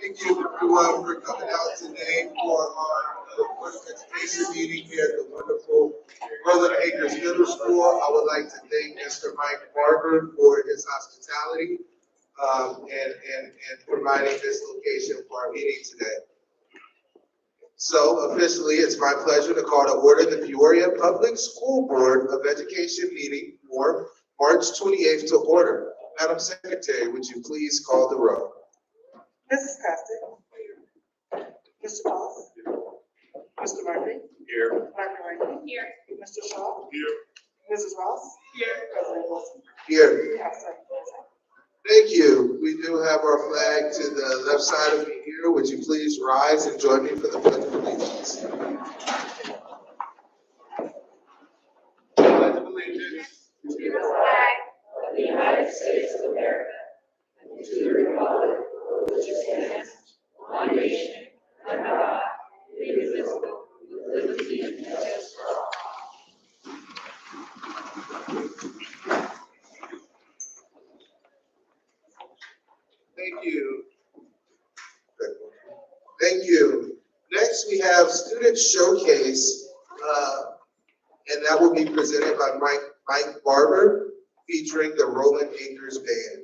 Thank you everyone for coming out today for our Board of Education meeting here at the wonderful Rolling Acres Middle School. I would like to thank Mr. Mike Barber for his hospitality and providing this location for our meeting today. So officially, it's my pleasure to call to order the Peoria Public School Board of Education meeting for March 28th to order. Madam Secretary, would you please call the roll? Mrs. Preston. Mr. Ross. Mr. Murphy. Here. Dr. Rankin. Here. Mr. Shaw. Here. Mrs. Ross. Here. President Wilson. Here. We have seven present. Thank you. We do have our flag to the left side of me here. Would you please rise and join me for the Pledge of Allegiance? Pledge of Allegiance To the flag of the United States of America and to the republic for which it stands, one nation, under God, indivisible, with liberty and justice for all. Thank you. Thank you. Next, we have Student Showcase, and that will be presented by Mike Barber, featuring the Rolling Acres Band.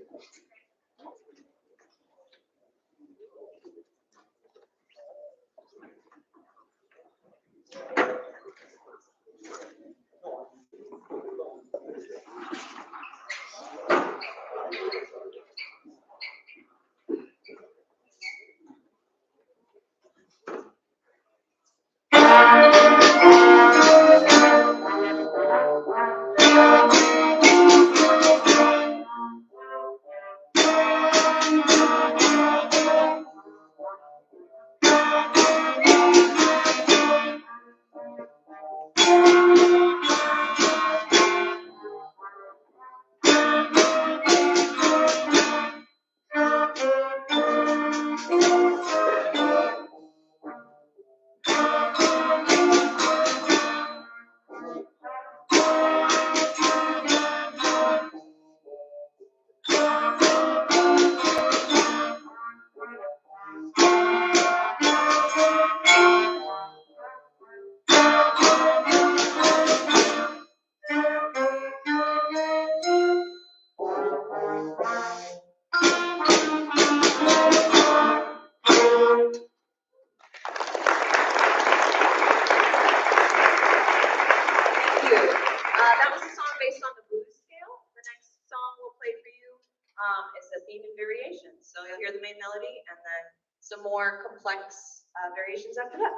you'll hear the main melody and then some more complex variations after that.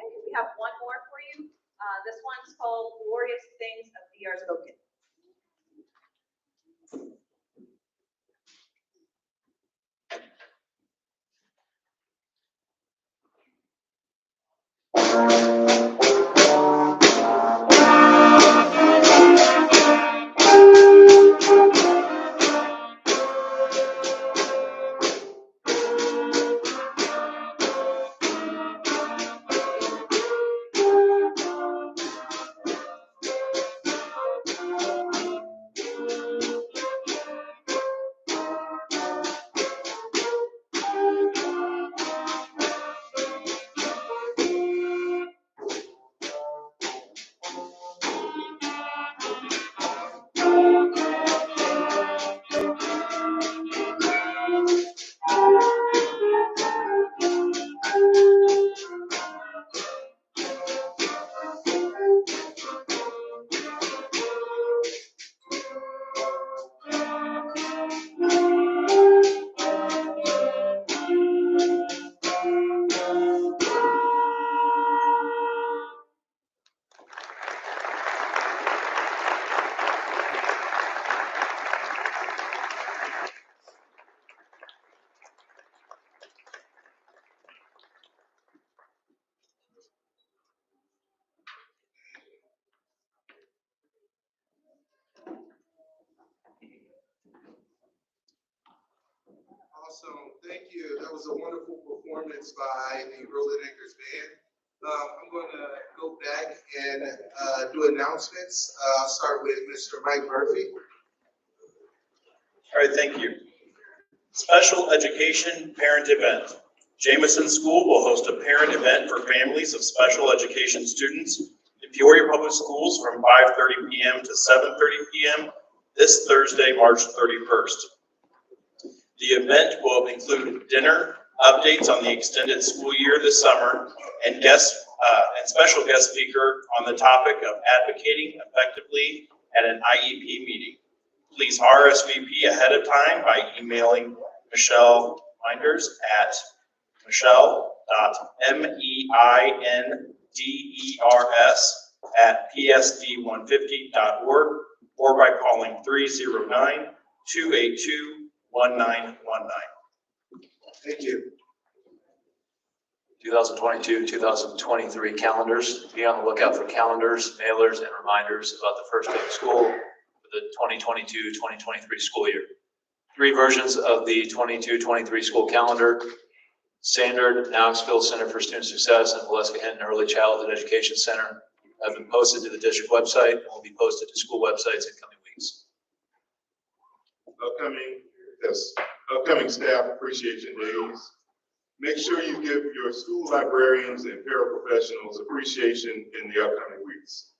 We have one more for you. This one's called Glorious Things of Thee Are Spoken. Awesome, thank you. That was a wonderful performance by the Rolling Acres Band. I'm going to go back and do announcements. I'll start with Mr. Mike Murphy. All right, thank you. Special Education Parent Event. Jamison School will host a parent event for families of special education students in Peoria Public Schools from 5:30 p.m. to 7:30 p.m. this Thursday, March 31st. The event will include dinner, updates on the extended school year this summer, and special guest speaker on the topic of advocating effectively at an IEP meeting. Please RSVP ahead of time by emailing Michelle Minders at michelle.minders@psd150.org or by calling 309-282-1919. Thank you. 2022-2023 calendars. Be on the lookout for calendars, mailers, and reminders about the first day of school for the 2022-2023 school year. 3 versions of the 22-23 school calendar: Standard, Knoxville Center for Student Success, and Valeska Hinton Early Childhood Education Center have been posted to the district website and will be posted to school websites in coming weeks. Upcoming staff appreciation days. Make sure you give your school librarians and paraprofessionals appreciation in the upcoming weeks.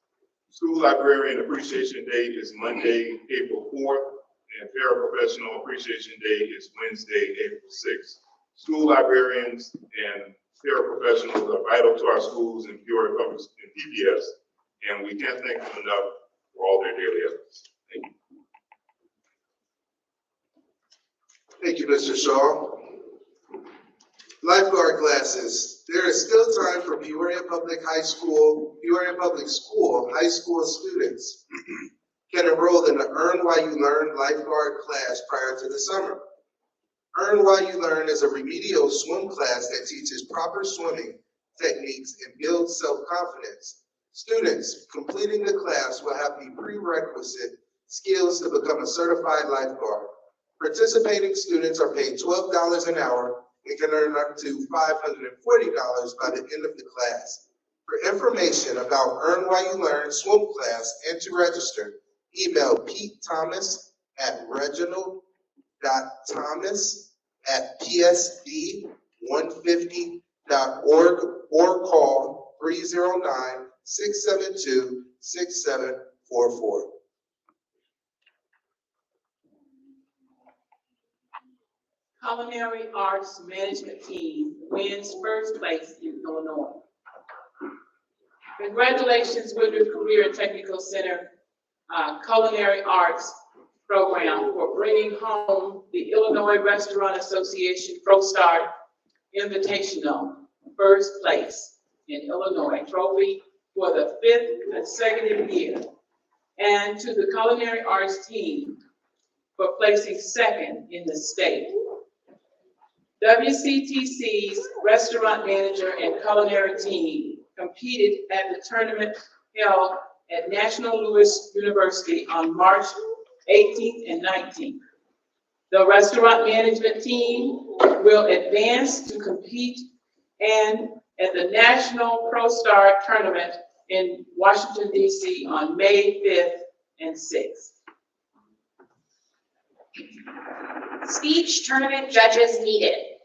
School Librarian Appreciation Day is Monday, April 4th, and Paraprofessional Appreciation Day is Wednesday, April 6th. School librarians and paraprofessionals are vital to our schools in Peoria Public and PBS, and we can't thank them enough for all their daily efforts. Thank you. Thank you, Mr. Shaw. Lifeguard classes. There is still time for Peoria Public School high school students can enroll in the Earn While You Learn lifeguard class prior to the summer. Earn While You Learn is a remedial swim class that teaches proper swimming techniques and builds self-confidence. Students completing the class will have the prerequisite skills to become a certified lifeguard. Participating students are paid $12 an hour and can earn up to $540 by the end of the class. For information about Earn While You Learn swim class and to register, email Pete Thomas at Reginald thomas@psd150.org or call 309-672-6744. Culinary Arts Management Team wins first place in Illinois. Congratulations, Woodruff Career and Technical Center Culinary Arts Program for bringing home the Illinois Restaurant Association ProStar Invitational first place in Illinois trophy for the 5th consecutive year, and to the Culinary Arts team for placing second in the state. WCTC's restaurant manager and culinary team competed at the tournament held at National Louis University on March 18th and 19th. The restaurant management team will advance to compete and at the National ProStar Tournament in Washington, D.C. on May 5th and 6th. Speech tournament judges needed.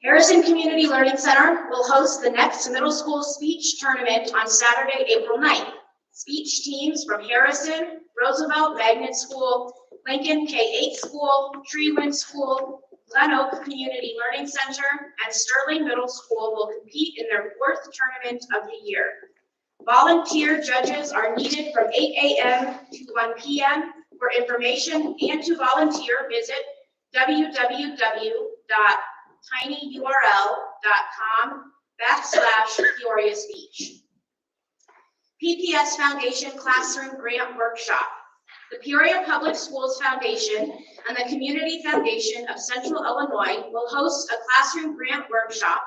Harrison Community Learning Center will host the next middle school speech tournament on Saturday, April 9th. Speech teams from Harrison, Roosevelt Magnet School, Lincoln K-8 School, Treewind School, Glen Oak Community Learning Center, and Sterling Middle School will compete in their 4th tournament of the year. Volunteer judges are needed from 8 a.m. to 1 p.m. For information and to volunteer, visit www.tinyurl.com/Peoria Speech. PPS Foundation Classroom Grant Workshop. The Peoria Public Schools Foundation and the Community Foundation of Central Illinois will host a classroom grant workshop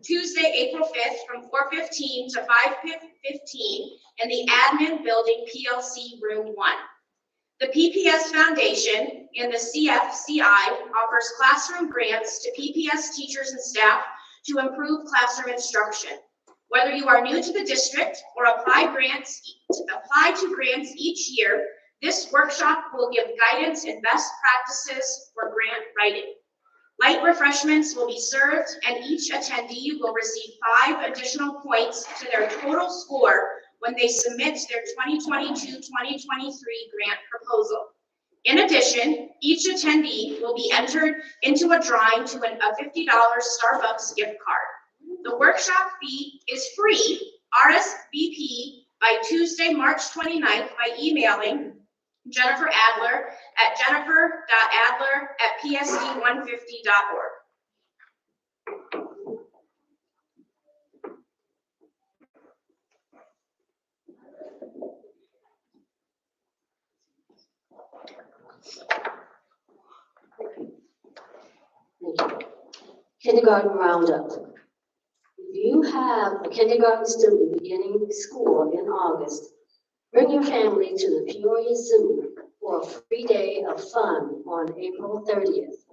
Tuesday, April 5th from 4:15 to 5:15 in the Admin Building PLC Room 1. The PPS Foundation and the CFCI offers classroom grants to PPS teachers and staff to improve classroom instruction. Whether you are new to the district or apply to grants each year, this workshop will give guidance and best practices for grant writing. Light refreshments will be served, and each attendee will receive 5 additional points to their total score when they submit their 2022-2023 grant proposal. In addition, each attendee will be entered into a drawing to a $50 Starbucks gift card. The workshop fee is free. RSVP by Tuesday, March 29th by emailing Jennifer Adler at jennifer.adler@psd150.org. Kindergarten Roundup. If you have a kindergarten student beginning school in August, bring your family to the Peoria Zoo for a free day of fun on April 30th.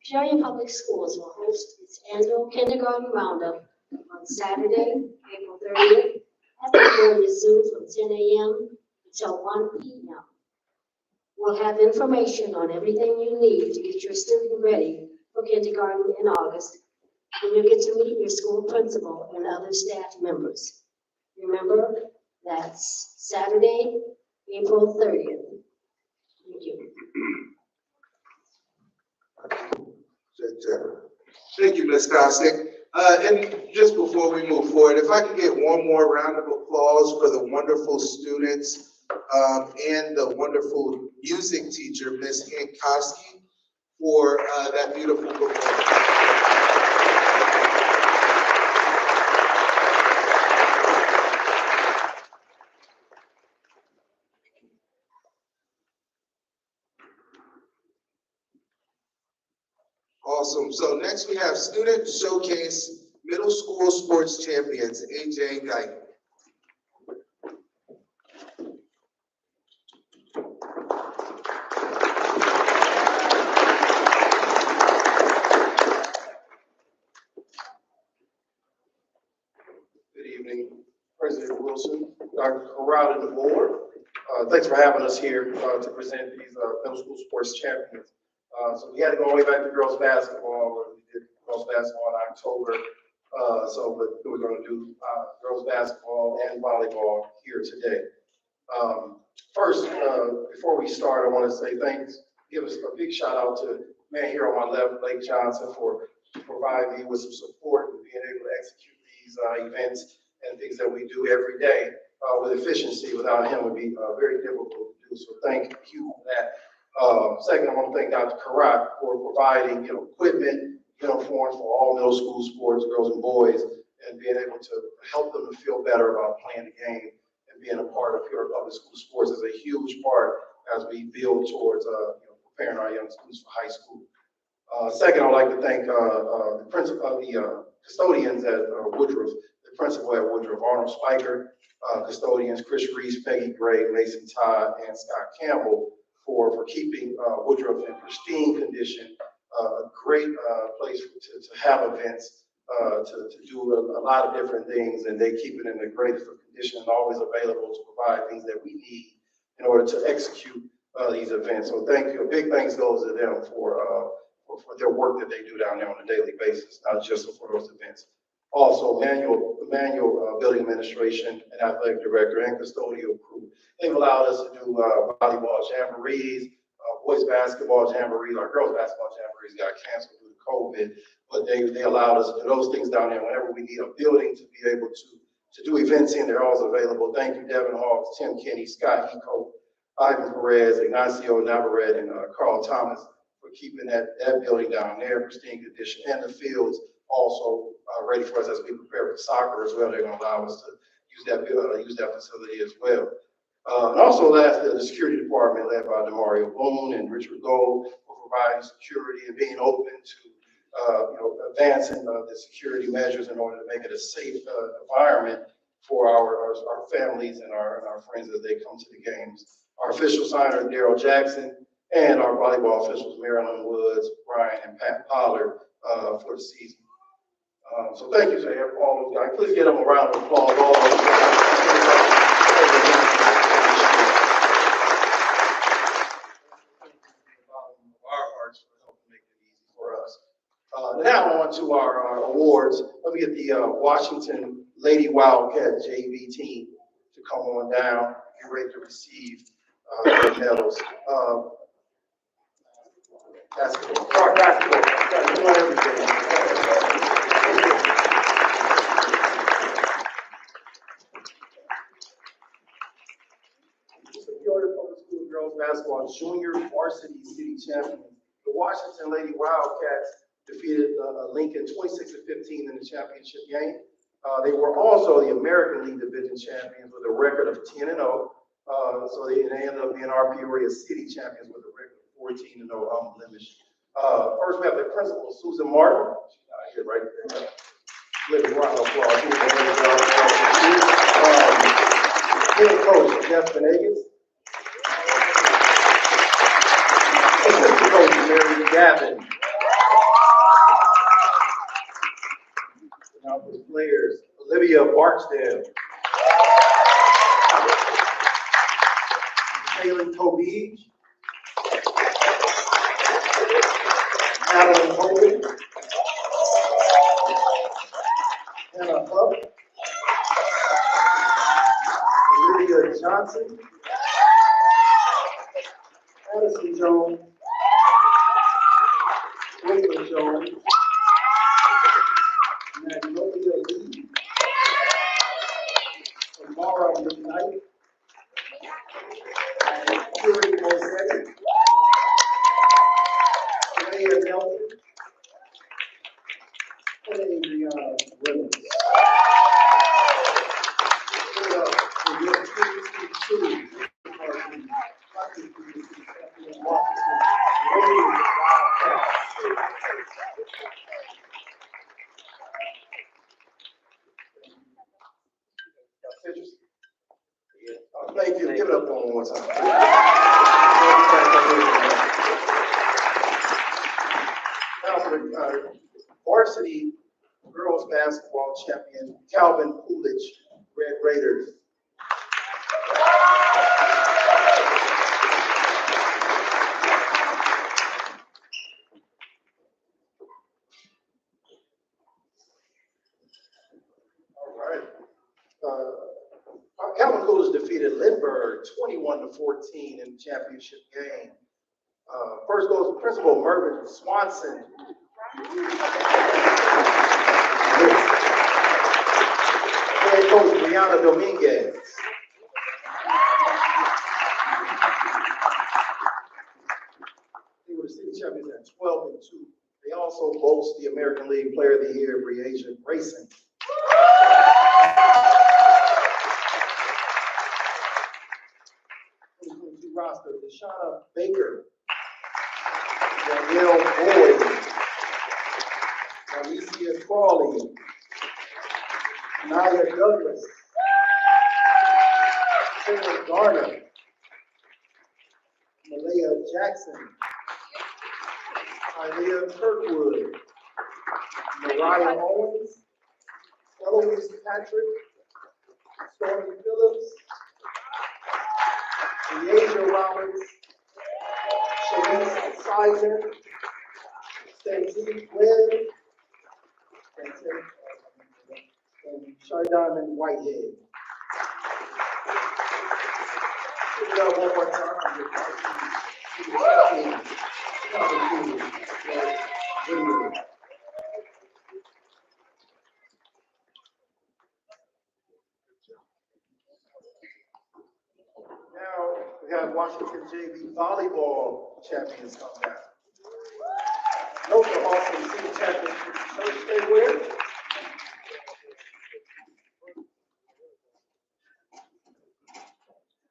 Peoria Public Schools will host its annual Kindergarten Roundup on Saturday, April 30th at the Peoria Zoo from 10 a.m. until 1 p.m. We'll have information on everything you need to get your student ready for kindergarten in August, and you'll get to meet your school principal and other staff members. Remember, that's Saturday, April 30th. Thank you. Thank you, Ms. Gossick. And just before we move forward, if I could get one more round of applause for the wonderful students and the wonderful music teacher, Ms. Hankowski, for that beautiful performance. Awesome. So next we have Student Showcase Middle School Sports Champions, AJ Guyton. Good evening, President Wilson, Dr. Corral, and the board. Thanks for having us here to present these middle school sports champions. So we had to go all the way back to girls basketball, where we did girls basketball in October. But we're going to do girls basketball and volleyball here today. First, before we start, I want to say thanks, give us a big shout out to man here on my left, Blake Johnson, for providing me with some support and being able to execute these events and things that we do every day with efficiency. Without him, it would be very difficult to do. So thank you for that. Second, I want to thank Dr. Karak for providing, equipment, uniforms for all middle school sports, girls and boys, and being able to help them to feel better about playing the game and being a part of Peoria Public School sports is a huge part as we build towards, preparing our young students for high school. Second, I'd like to thank the principal, the custodians at Woodruff, the principal at Woodruff, Arnold Spiker, custodians Chris Reese, Peggy Gray, Mason Todd, and Scott Campbell for keeping Woodruff in pristine condition. A great place to have events, to do a lot of different things, and they keep it in the greatest of condition and always available to provide things that we need in order to execute these events. So thank you. A big thanks goes to them for their work that they do down there on a daily basis, not just for those events. Also, manual building administration and athletic director and custodial crew. They've allowed us to do volleyball jamborees, boys basketball jamborees. Our girls basketball jamborees got canceled due to COVID, but they allowed us to do those things down there. Whenever we need a building to be able to do events in, they're always available. Thank you, Devin Hawks, Tim Kenny, Scott Eco, Ivan Perez, Ignacio Navarrete, and Carl Thomas for keeping that building down there in pristine condition, and the fields also ready for us as we prepare for soccer as well. They're going to allow us to use that facility as well. And also last, the security department led by Demario Boone and Richard Gold for providing security and being open to advancing the security measures in order to make it a safe environment for our families and our friends as they come to the games. Our official signer, Daryl Jackson, and our volleyball officials, Marilyn Woods, Brian, and Pat Pollard for the season. So thank you to all of you guys. Please give them a round of applause. All of you our hearts for helping make it easy for us. Now on to our awards. Let me get the Washington Lady Wildcat JV team to come on down, get ready to receive their medals. Basketball. Come on, everything. Peoria Public School girls basketball junior varsity city champions. The Washington Lady Wildcats defeated Lincoln 26-15 in the championship game. They were also the American League Division champions with a record of 10-0. So they ended up being our Peoria City champions with a record of 14-0 unblemished. First, we have the principal, Susan Martin. She's out here right there. Let me round of applause. Head coach, Jeff Venegas. Assistant coach, Mary Gavin. Now for the players, Olivia Barksdale. Taylor Tobij. Alan Hogan. Hannah Huff. Olivia Johnson. Addison Jones. Wilson Jones. Yuri Mosetti, Mayor Nelson, and Adriana Williams. Give it up for your 2022 Thank you. Give it up one more time. Now for the varsity girls basketball champion, Calvin Coolidge, Red Raiders. All right. Calvin Coolidge defeated Lindbergh 21-14 in the championship game. First goes to Principal Mervyn Swanson. Head coach Brianna Dominguez. They were the city champions at 12-2. They also boast the American League Player of the Year, Breasia Grayson. Roster, Deshauna Baker, Danielle Boyd, Alicia Crawley, Naya Douglas, Sarah Garner, Malaya Jackson, Ilea Kirkwood, Mariah Owens, Eloise Patrick, Stormy Phillips, Deasia Roberts, Shanice Sizer, Sanjeev Webb, and Shardon Whitehead. Give it up one more time. Now we have Washington JV volleyball champions come down. Note the Austin City champions. Church stay where?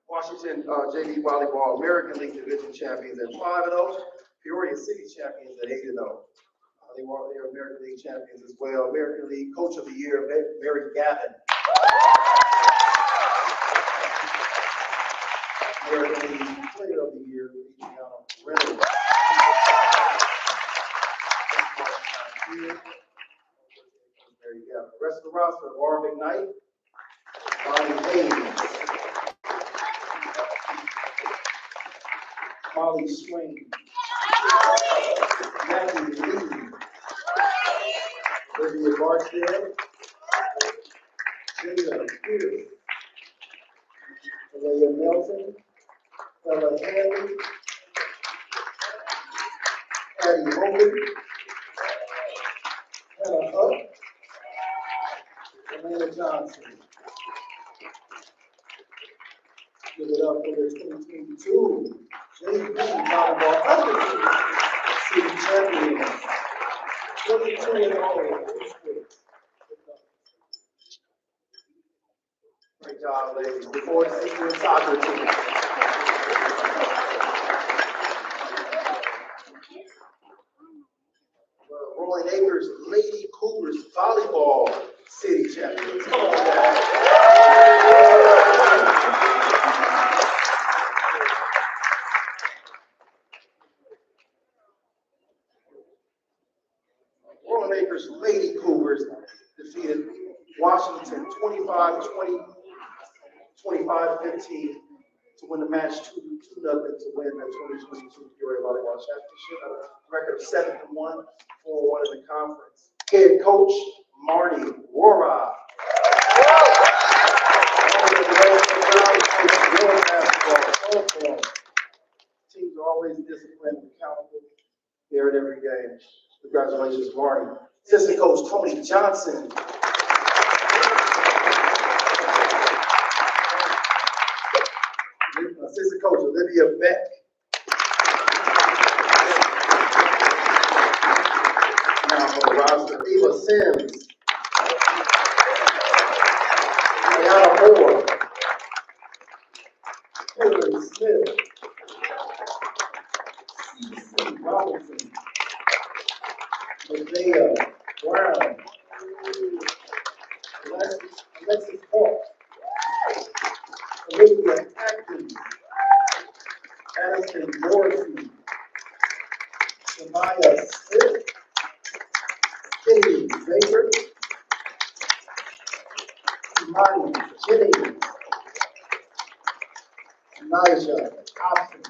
Washington JV volleyball American League Division champions at 5-0. Peoria City champions at 8-0. They were American League champions as well. American League Coach of the Year, Mary Gavin. American League Player of the Year, Adriana Reynolds. There you go. The rest of the roster, Laura McKnight, Bonnie Haynes, Molly Swain, Matthew Lee, Olivia Barksdale, Jada Pierce, Aleia Melton, Ella Hanley, Patty Hogan, Hannah Huff, Amanda Johnson. Give it up for the 2022 JV volleyball undefeated city champions. 22-0. Great job, ladies. Before the senior soccer team. Rolling Acres Lady Cougars volleyball city champions. Come on, guys. Rolling Acres Lady Cougars defeated Washington 25-20, 25-15 to win the match 2-0 to win the 2022 Peoria Volleyball Championship. A record of 7-1, 4-1 in the conference. Head coach Marty Wara. Teams are always disciplined and accountable. They're at every game. Congratulations, Marty. Assistant coach Tony Johnson. Assistant Coach Olivia Beck. Now for the roster, Eva Sims. Diana Moore. Hillary Smith. C.C. Robinson. Isaiah Brown. Alexis Hawk. Olivia Atkins. Addison Morrison. Samaya Smith. Kenny Baker. Imani Jennings. Elijah Hobson.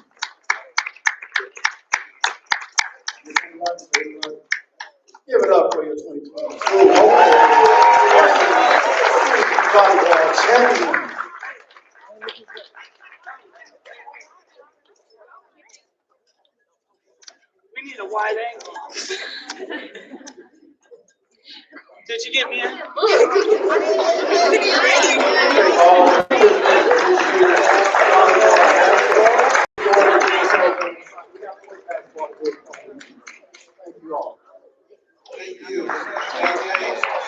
Give it up for your 2020 school volleyball champions. We need a wide angle. Did you get me in? Thank you all. Thank you. JJ,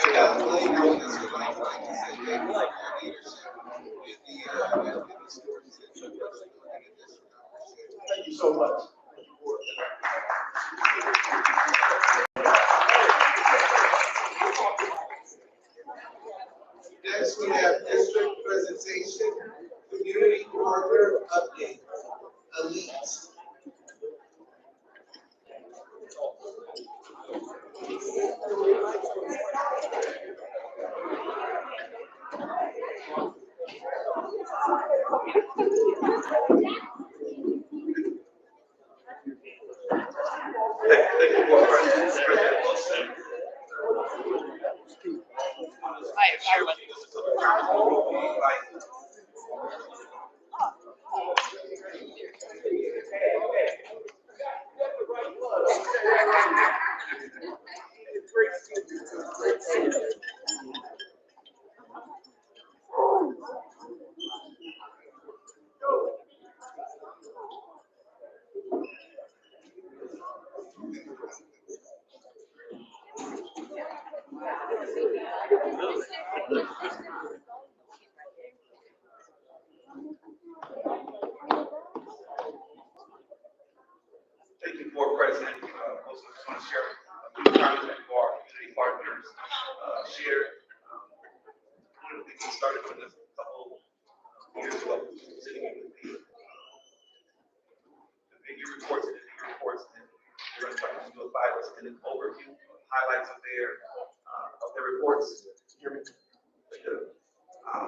and I believe I would also like to say thank you for your leadership with the sports that you're doing in this organization. Thank you so much. Next, we have district presentation, community corridor update, elite. Thank you, Board President. Also, just want to share a few comments that our community partners shared. One of the things we started doing this a couple years ago, sitting in with the figure reports and the figure reports, and we're going to start to do a 5 or 10 minute overview, highlights of their reports. Hear me?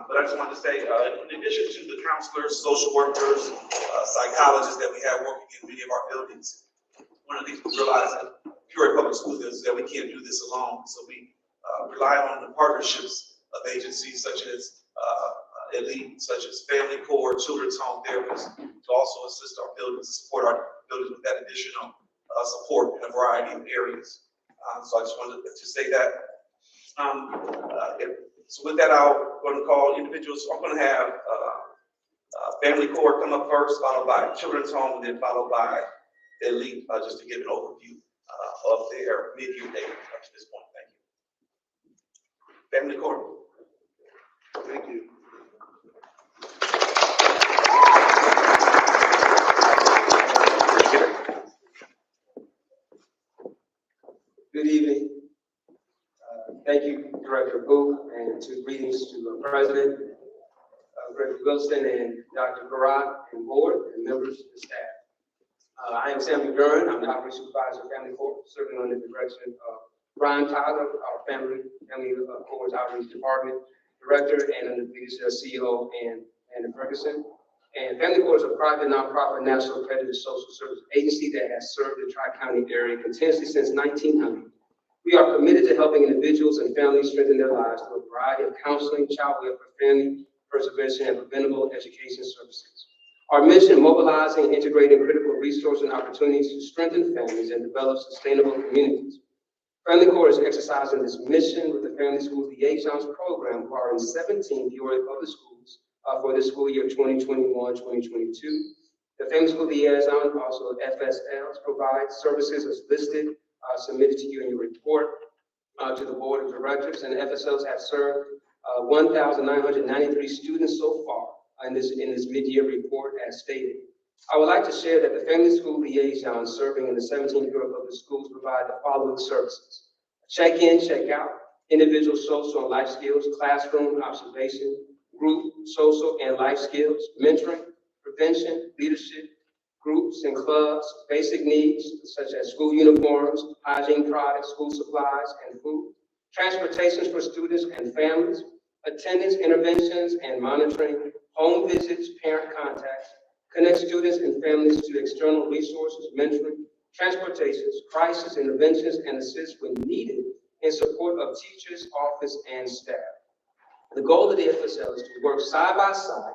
But I just wanted to say, in addition to the counselors, social workers, psychologists that we have working in many of our buildings, one of the things we realized at Peoria Public Schools is that we can't do this alone. So we rely on the partnerships of agencies such as Elite, such as Family Core, Children's Home Therapists, to also assist our buildings, to support our buildings with that additional support in a variety of areas. So I just wanted to say that. So with that, I'm going to call individuals. So I'm going to have Family Core come up first, followed by Children's Home, and then followed by Elite, just to give an overview of their mid-year data up to this point. Thank you. Family Core. Thank you. Good evening. Thank you, Director Booth, and greetings to the President, Director Wilson, and Dr. Karat, and Board, and members of the staff. I am Sam McGurn. I'm the Operations Supervisor of Family Court, serving under the direction of Brian Tyler, our Family Court's Outreach Department Director, and under the leadership of CEO and Ferguson. And Family Court is a private, nonprofit, national accredited social service agency that has served the Tri-County area continuously since 1900. We are committed to helping individuals and families strengthen their lives through a variety of counseling, child welfare, family preservation, and preventable education services. Our mission, mobilizing and integrating critical resources and opportunities to strengthen families and develop sustainable communities. Family Court is exercising this mission with the Family School Liaisons Program, who are in 17 Peoria public schools for the school year 2021-2022. The Family School Liaison, also FSLs, provide services as listed, submitted to you in your report to the Board of Directors, and the FSLs have served 1,993 students so far in this mid-year report as stated. I would like to share that the Family School Liaison serving in the 17 Bureau Public Schools provide the following services: check-in, check-out, individual social and life skills, classroom observation, group social and life skills, mentoring, prevention, leadership, groups and clubs, basic needs such as school uniforms, hygiene products, school supplies, and food, transportations for students and families, attendance interventions and monitoring, home visits, parent contacts, connect students and families to external resources, mentoring, transportations, crisis interventions, and assist when needed in support of teachers, office, and staff. The goal of the FSL is to work side by side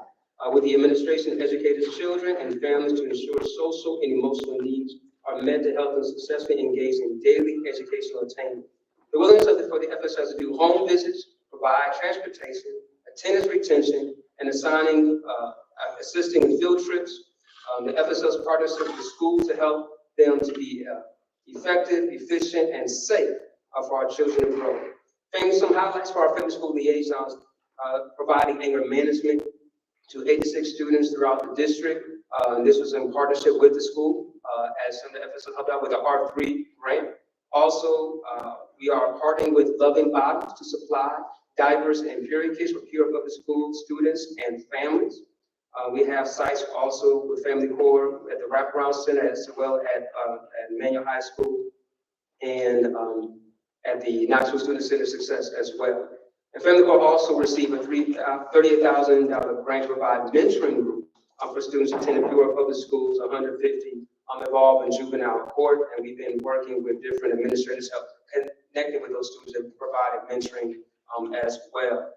with the administration, educators, children, and families to ensure social and emotional needs are met to help them successfully engage in daily educational attainment. The willingness for the FSL to do home visits, provide transportation, attendance retention, and assisting in field trips. The FSL's partnership with schools to help them to be effective, efficient, and safe for our children to grow. Some highlights for our Family School Liaisons, providing anger management to 86 students throughout the district. This was in partnership with the school, as some of the FSL helped out with the R3 grant. Also, we are partnering with Loving Bottoms to supply diapers and period kits for Peoria Public School students and families. We have sites also with Family Corps at the Wraparound Center, as well at Emmanuel High School and at the Knoxville Student Center Success as well. And Family Corps also received a $38,000 grant to provide mentoring group for students attending Peoria Public Schools, 150 involved in juvenile court, and we've been working with different administrators, connecting with those students and providing mentoring as well.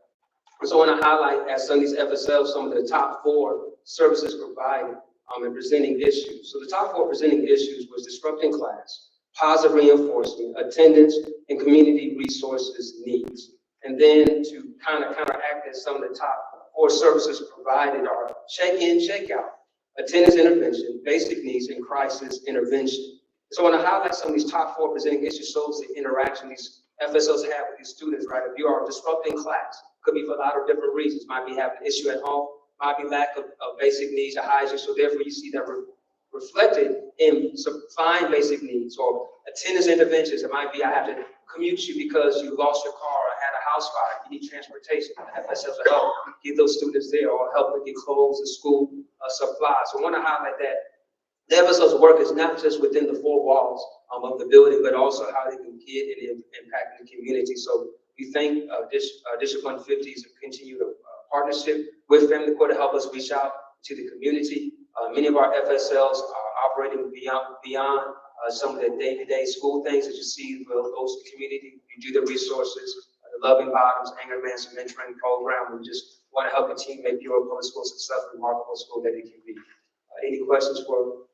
So I want to highlight, as some of these FSLs, some of the top 4 services provided in presenting issues. So the top 4 presenting issues was disrupting class, positive reinforcement, attendance, and community resources needs. And then to kind of counteract as some of the top 4 services provided are check-in, check-out, attendance intervention, basic needs, and crisis intervention. So I want to highlight some of these top 4 presenting issues, shows the interaction these FSLs have with these students, right? If you are disrupting class, could be for a lot of different reasons. Might be having an issue at home, might be lack of basic needs or hygiene. So therefore you see that reflected in supplying basic needs or attendance interventions. It might be, I have to commute you because you lost your car or had a house fire. You need transportation. The FSLs will help get those students there or help them get clothes and school supplies. So I want to highlight that the FSL's work is not just within the 4 walls of the building, but also how they can get and impact the community. So we thank District 150's continued partnership with Family Corps to help us reach out to the community. Many of our FSLs are operating beyond some of the day-to-day school things that you see will go to the community. You do the resources, the Loving Bottoms, Anger Management Mentoring Program. We just want to help the team make Peoria Public Schools successful, remarkable school that it can be. Any questions for?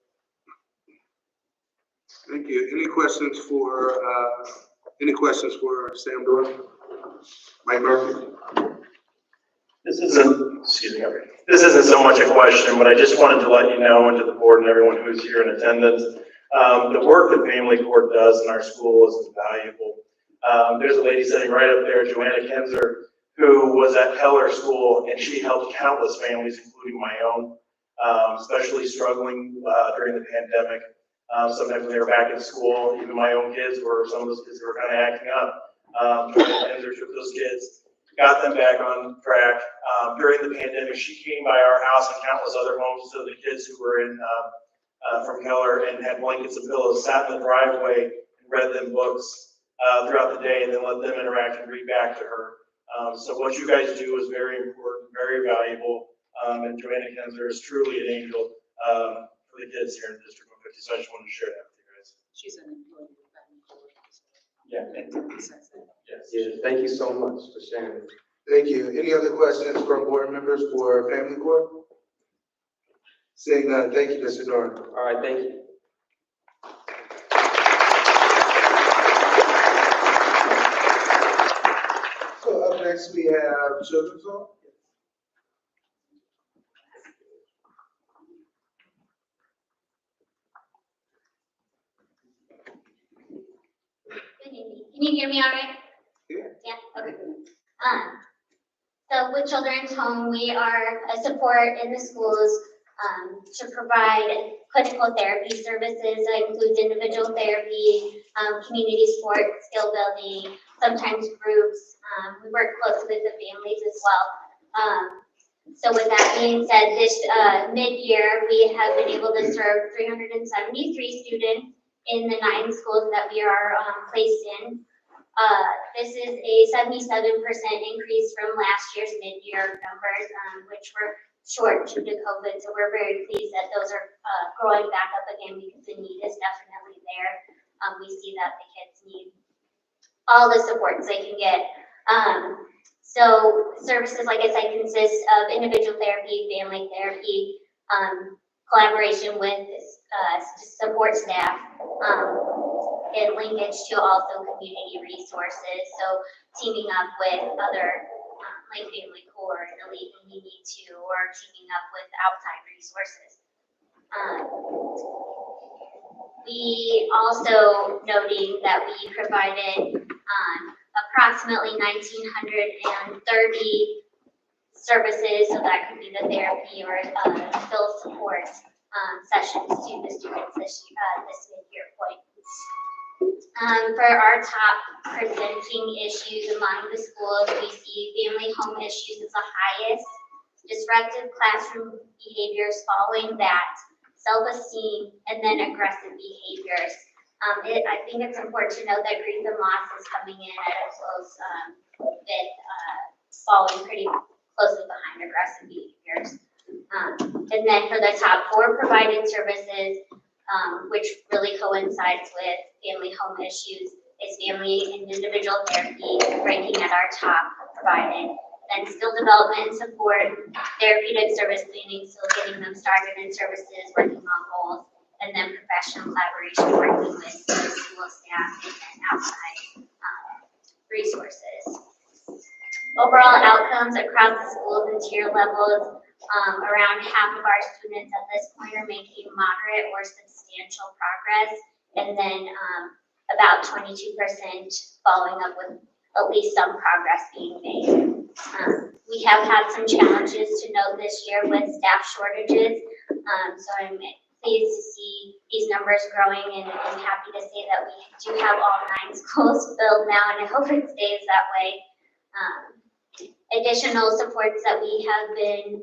Thank you. Any questions for Sam Dorr? Mike Murphy? This isn't so much a question, but I just wanted to let you know, and to the board and everyone who's here in attendance, the work that Family Court does in our school is invaluable. There's a lady sitting right up there, Joanna Kinzer, who was at Keller School, and she helped countless families, including my own, especially struggling during the pandemic. Sometimes when they were back in school, even my own kids were, some of those kids were kind of acting up. Kinzer took those kids, got them back on track. During the pandemic, she came by our house and countless other homes to the kids who were in from Keller and had blankets and pillows, sat in the driveway and read them books throughout the day, and then let them interact and read back to her. So what you guys do is very important, very valuable, and Joanna Kinzer is truly an angel for the kids here in District 150. So I just wanted to share that with you guys. She's an employee of Family Corps. Yeah. Yes. Yeah, thank you so much for sharing. Thank you. Any other questions from board members for Family Court? Seeing none, thank you, Mr. Dorn. All right, thank you. So up next we have Children's Home. Can you hear me all right? Yeah, okay. So with Children's Home, we are a support in the schools to provide clinical therapy services. That includes individual therapy, community support, skill building, sometimes groups. We work closely with the families as well. So with that being said, this mid-year, we have been able to serve 373 students in the 9 schools that we are placed in. This is a 77% increase from last year's mid-year numbers, which were short due to COVID. So we're very pleased that those are growing back up again because the need is definitely there. We see that the kids need all the supports they can get. So services, like I said, consist of individual therapy, family therapy, collaboration with support staff, and linkage to also community resources. So teaming up with other like Family Core and Elite when you need to, or teaming up with outside resources. We also noting that we provided approximately 1,930 services, so that could be the therapy or field support sessions to the students this mid-year point. For our top presenting issues among the schools, we see family home issues as the highest, disruptive classroom behaviors following that, self-esteem, and then aggressive behaviors. I think it's important to note that grief and loss is coming in at a close with following pretty closely behind aggressive behaviors. And then for the top 4 provided services, which really coincides with family home issues, is family and individual therapy ranking at our top provided. Then skill development and support, therapeutic service planning, so getting them started in services, working on goals, and then professional collaboration, working with school staff and outside resources. Overall outcomes across the schools and tier levels, around half of our students at this point are making moderate or substantial progress, and then about 22% following up with at least some progress being made. We have had some challenges to note this year with staff shortages, so I'm pleased to see these numbers growing and happy to say that we do have all 9 schools filled now, and I hope it stays that way. Additional supports that we have been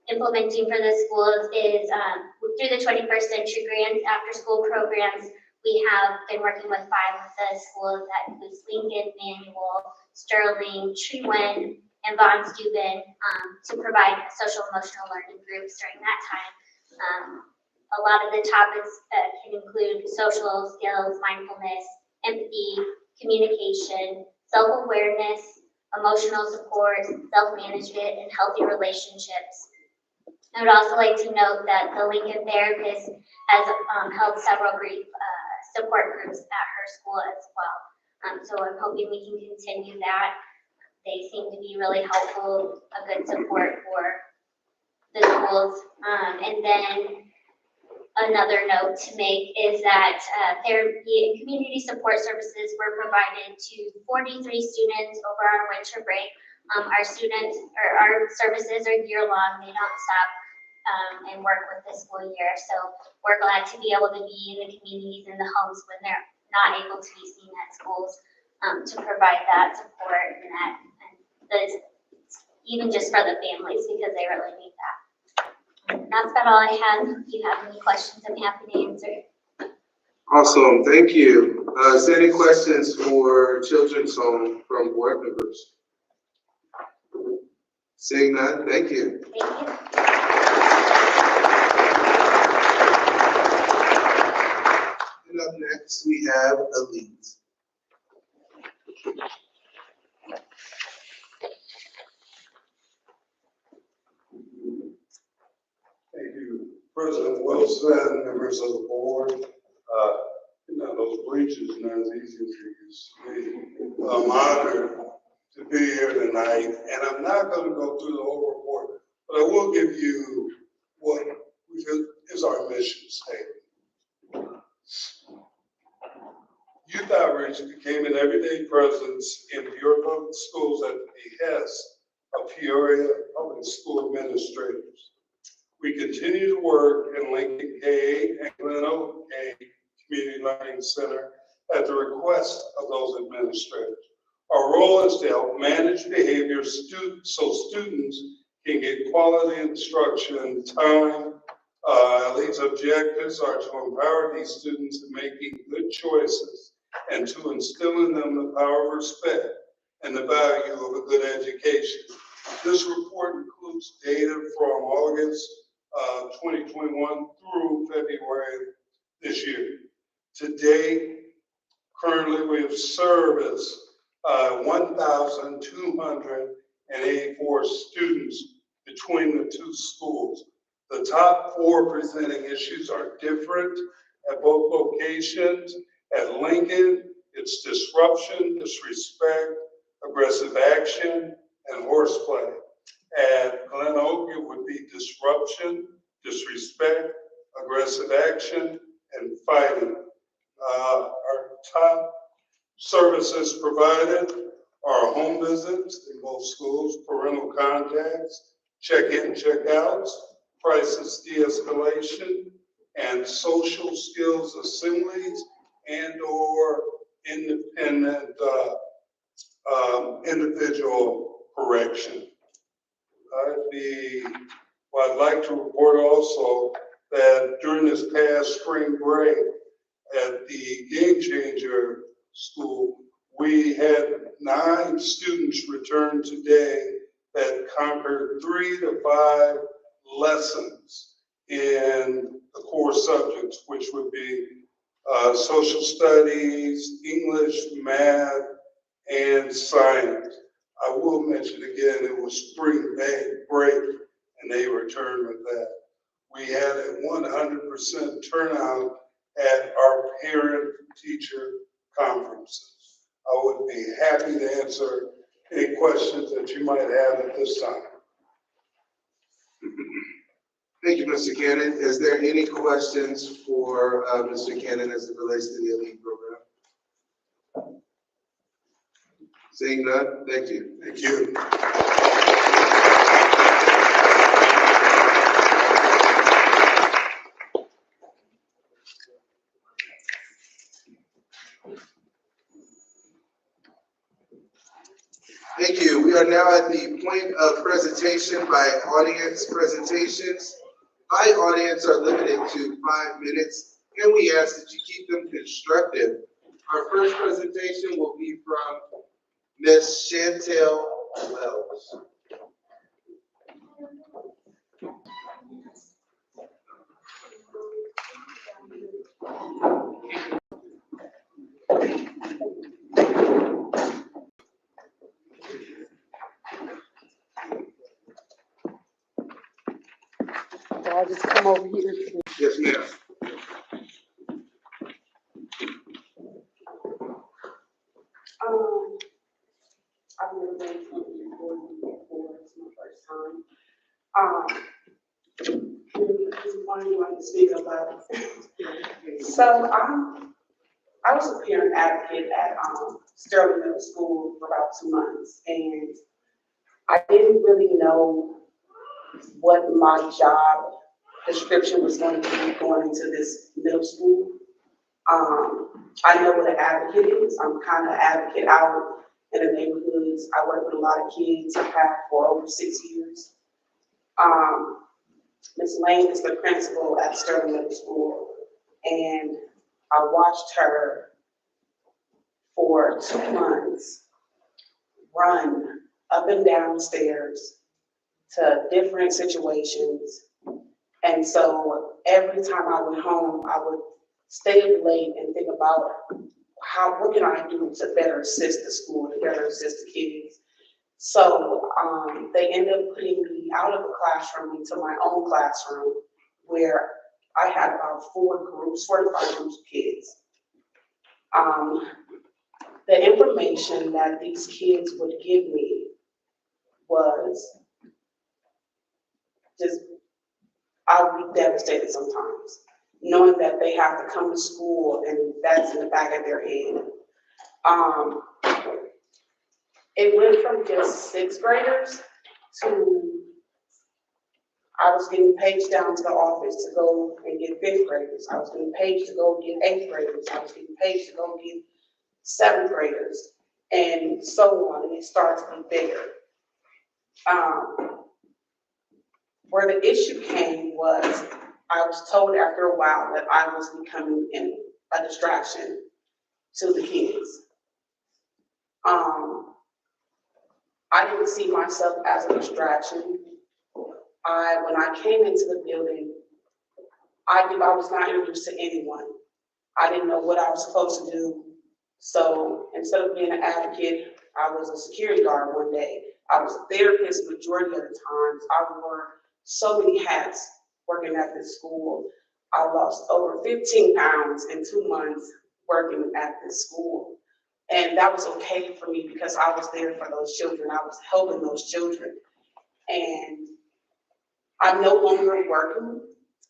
implementing for the schools is through the 21st Century Grants after-school programs. We have been working with 5 of the schools that includes Lincoln, Manual, Sterling, Trewen, and Von Steuben to provide social emotional learning groups during that time. A lot of the topics can include social skills, mindfulness, empathy, communication, self-awareness, emotional support, self-management, and healthy relationships. I would also like to note that the Lincoln therapist has held several grief support groups at her school as well. So I'm hoping we can continue that. They seem to be really helpful, a good support for the schools. And then another note to make is that therapy and community support services were provided to 43 students over our winter break. Our students, or our services are year-long, they don't stop and work with the school year. So we're glad to be able to be in the communities and the homes when they're not able to be seen at schools to provide that support and even just for the families, because they really need that. That's about all I have. If you have any questions, I'm happy to answer. Awesome, thank you. Is there any questions for Children's Home from board members? Seeing none, thank you. Thank you. And up next, we have Elite. Thank you, President Wilson, members of the board. Those bleachers are not as easy as they used to be. I'm honored to be here tonight, and I'm not going to go through the whole report, but I will give you what is our mission statement. Youth outreach became an everyday presence in Peoria Public Schools at the behest of Peoria Public School administrators. We continue to work in Lincoln K and Glen Oak K Community Learning Center at the request of those administrators. Our role is to help manage behavior so students can get quality instruction in time. These objectives are to empower these students in making good choices and to instill in them the power of respect and the value of a good education. This report includes data from August 2021 through February this year. Today, currently we have serviced 1,284 students between the two schools. The top 4 presenting issues are different at both locations. At Lincoln, it's disruption, disrespect, aggressive action, and horseplay. At Glen Oak, it would be disruption, disrespect, aggressive action, and fighting. Our top services provided are home visits in both schools, parental contacts, check-in, check-outs, crisis de-escalation, and social skills assemblies and/or independent individual correction. I'd like to report also that during this past spring break at the Game Changer School, we had 9 students return today that conquered 3 to 5 lessons in the core subjects, which would be social studies, English, math, and science. I will mention again, it was spring break, and they returned with that. We had a 100% turnout at our parent-teacher conferences. I would be happy to answer any questions that you might have at this time. Thank you, Mr. Cannon. Is there any questions for Mr. Cannon as it relates to the elite program? Seeing none, thank you. Thank you. Thank you. We are now at the point of presentation by audience presentations. By audience are limited to 5 minutes, and we ask that you keep them constructive. Our first presentation will be from Ms. Chantel Wells. So I'll just come over here. Yes, ma'am. I've never been to a board meeting before. It's my first time. Just wanted to speak about it. So I was a parent advocate at Sterling Middle School for about 2 months, and I didn't really know what my job description was going to be going into this middle school. I know what an advocate is. I'm kind of an advocate out in the neighborhoods. I work with a lot of kids. I have for over 6 years. Ms. Lane is the principal at Sterling Middle School, and I watched her for 2 months run up and down stairs to different situations. And so every time I went home, I would stay up late and think about what can I do to better assist the school, to better assist the kids. So they ended up putting me out of a classroom into my own classroom, where I had about 4 to 5 groups of kids. The information that these kids would give me was just, I would be devastated sometimes. knowing that they have to come to school and that's in the back of their head. It went from just sixth graders to, I was getting paged down to the office to go and get fifth graders. I was getting paged to go get eighth graders. I was getting paged to go get seventh graders, and so on, and it starts to be bigger. Where the issue came was, I was told after a while that I was becoming a distraction to the kids. I didn't see myself as a distraction. When I came into the building, I was not introduced to anyone. I didn't know what I was supposed to do. So instead of being an advocate, I was a security guard one day. I was a therapist majority of the times. I wore so many hats working at this school. I lost over 15 pounds in 2 months working at this school. And that was okay for me because I was there for those children. I was helping those children. And I'm no longer working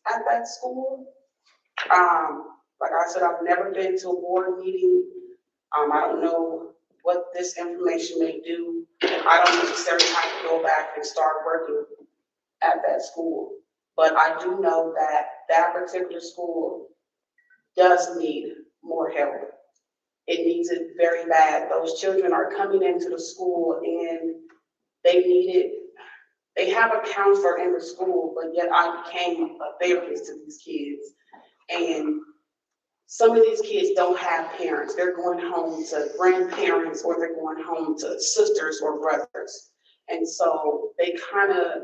at that school. Like I said, I've never been to a board meeting. I don't know what this information may do. I don't necessarily have to go back and start working at that school. But I do know that that particular school does need more help. It needs it very bad. Those children are coming into the school and they need it. They have a counselor in the school, but yet I became a therapist to these kids. And some of these kids don't have parents. They're going home to grandparents or they're going home to sisters or brothers. And so they kind of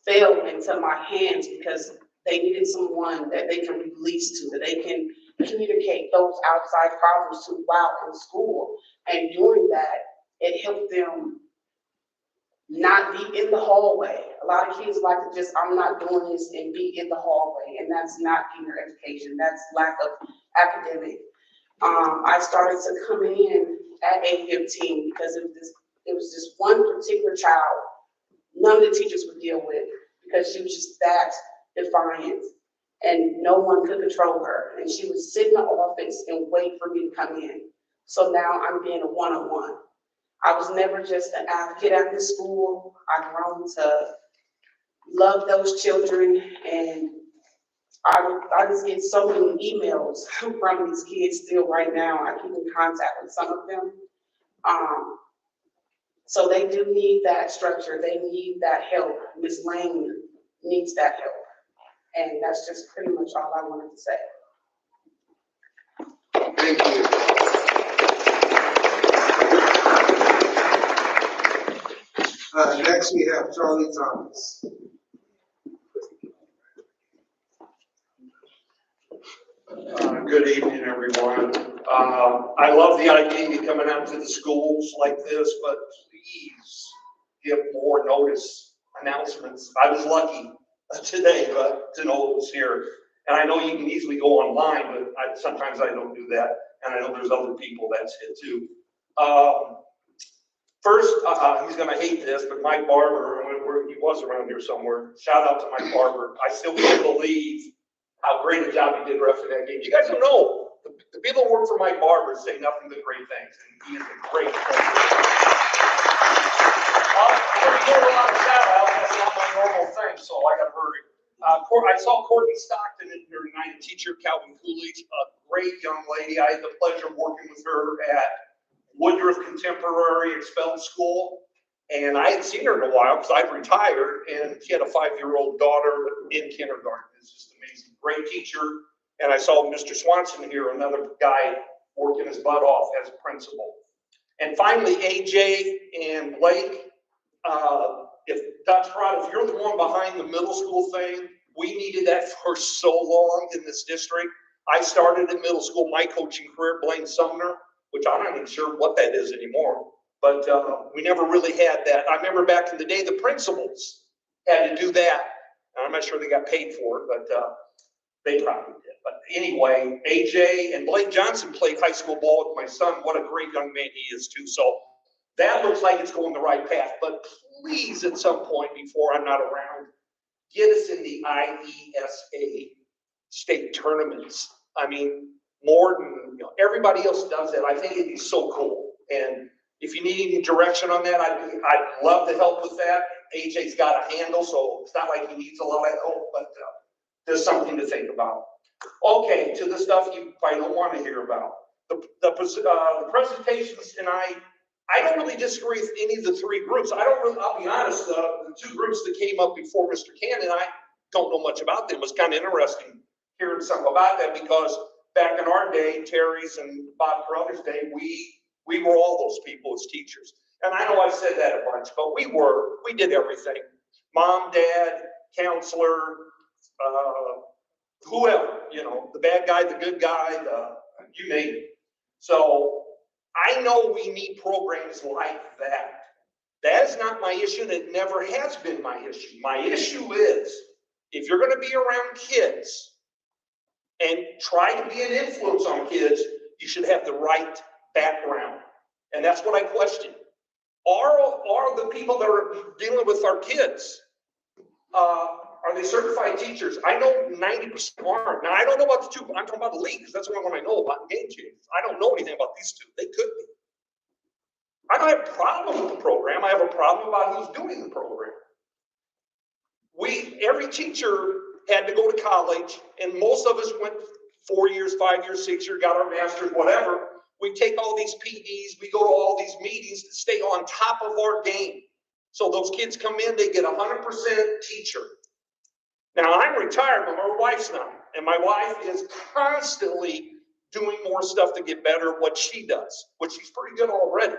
fell into my hands because they needed someone that they can release to, that they can communicate those outside problems to while in school. And doing that, it helped them not be in the hallway. A lot of kids like to just, I'm not doing this and be in the hallway, and that's not inner education, that's lack of academic. I started to come in at age 15 because it was this one particular child none of the teachers would deal with because she was just that defiant and no one could control her. And she would sit in the office and wait for me to come in. So now I'm being a one-on-one. I was never just an advocate at this school. I've grown to love those children, and I just get so many emails from these kids still right now. I keep in contact with some of them. So they do need that structure. They need that help. Ms. Lane needs that help. And that's just pretty much all I wanted to say. Thank you. Next we have Charlie Thomas. Good evening, everyone. I love the idea of coming out to the schools like this, but please give more notice, announcements. I was lucky today to know it was here. And I know you can easily go online, but sometimes I don't do that. And I know there's other people that's it too. First, he's gonna hate this, but Mike Barber, he was around here somewhere. Shout out to Mike Barber. I still can't believe how great a job he did rest of that game. You guys don't know, the people who work for Mike Barber say nothing but great things, and he is a great player. I'm gonna give a lot of shout out, that's not my normal thing, so I got hurry. I saw Courtney Stockton in her United teacher, Calvin Coolidge, a great young lady. I had the pleasure of working with her at Woodruff Contemporary Expelled School. And I hadn't seen her in a while because I'd retired, and she had a 5-year-old daughter in kindergarten. It's just amazing. Great teacher. And I saw Mr. Swanson here, another guy working his butt off as a principal. And finally, AJ and Blake, if Dr. Rod, if you're the one behind the middle school thing, we needed that for so long in this district. I started in middle school, my coaching career, Blaine Sumner, which I'm not even sure what that is anymore. But we never really had that. I remember back in the day, the principals had to do that. And I'm not sure they got paid for it, but they probably did. But anyway, AJ and Blake Johnson played high school ball with my son. What a great young man he is too. So that looks like it's going the right path. But please, at some point before I'm not around, get us in the IESA state tournaments. I mean, Morton, everybody else does that. I think it'd be so cool. And if you need any direction on that, I'd love to help with that. AJ's got a handle, so it's not like he needs a lot of help, but there's something to think about. Okay, to the stuff you probably don't want to hear about. The presentations, and I don't really disagree with any of the three groups. I'll be honest, the two groups that came up before Mr. Cannon, I don't know much about them. It was kind of interesting hearing something about that, because back in our day, Terry's and Bob Carruthers' day, we were all those people as teachers. And I know I've said that a bunch, but we did everything. Mom, dad, counselor, whoever, the bad guy, the good guy, you name it. So I know we need programs like that. That is not my issue, and it never has been my issue. My issue is, if you're gonna be around kids and try to be an influence on kids, you should have the right background. And that's what I question. Are the people that are dealing with our kids, are they certified teachers? I know 90% aren't. Now, I don't know about the two, I'm talking about the league, because that's the only one I know about, Game Changers. I don't know anything about these two. They could be. I don't have a problem with the program. I have a problem about who's doing the program. Every teacher had to go to college, and most of us went 4 years, 5 years, 6 years, got our master's, whatever. We take all these PDs, we go to all these meetings to stay on top of our game. So those kids come in, they get 100% teacher. Now, I'm retired, but my wife's not. And my wife is constantly doing more stuff to get better at what she does, which she's pretty good already.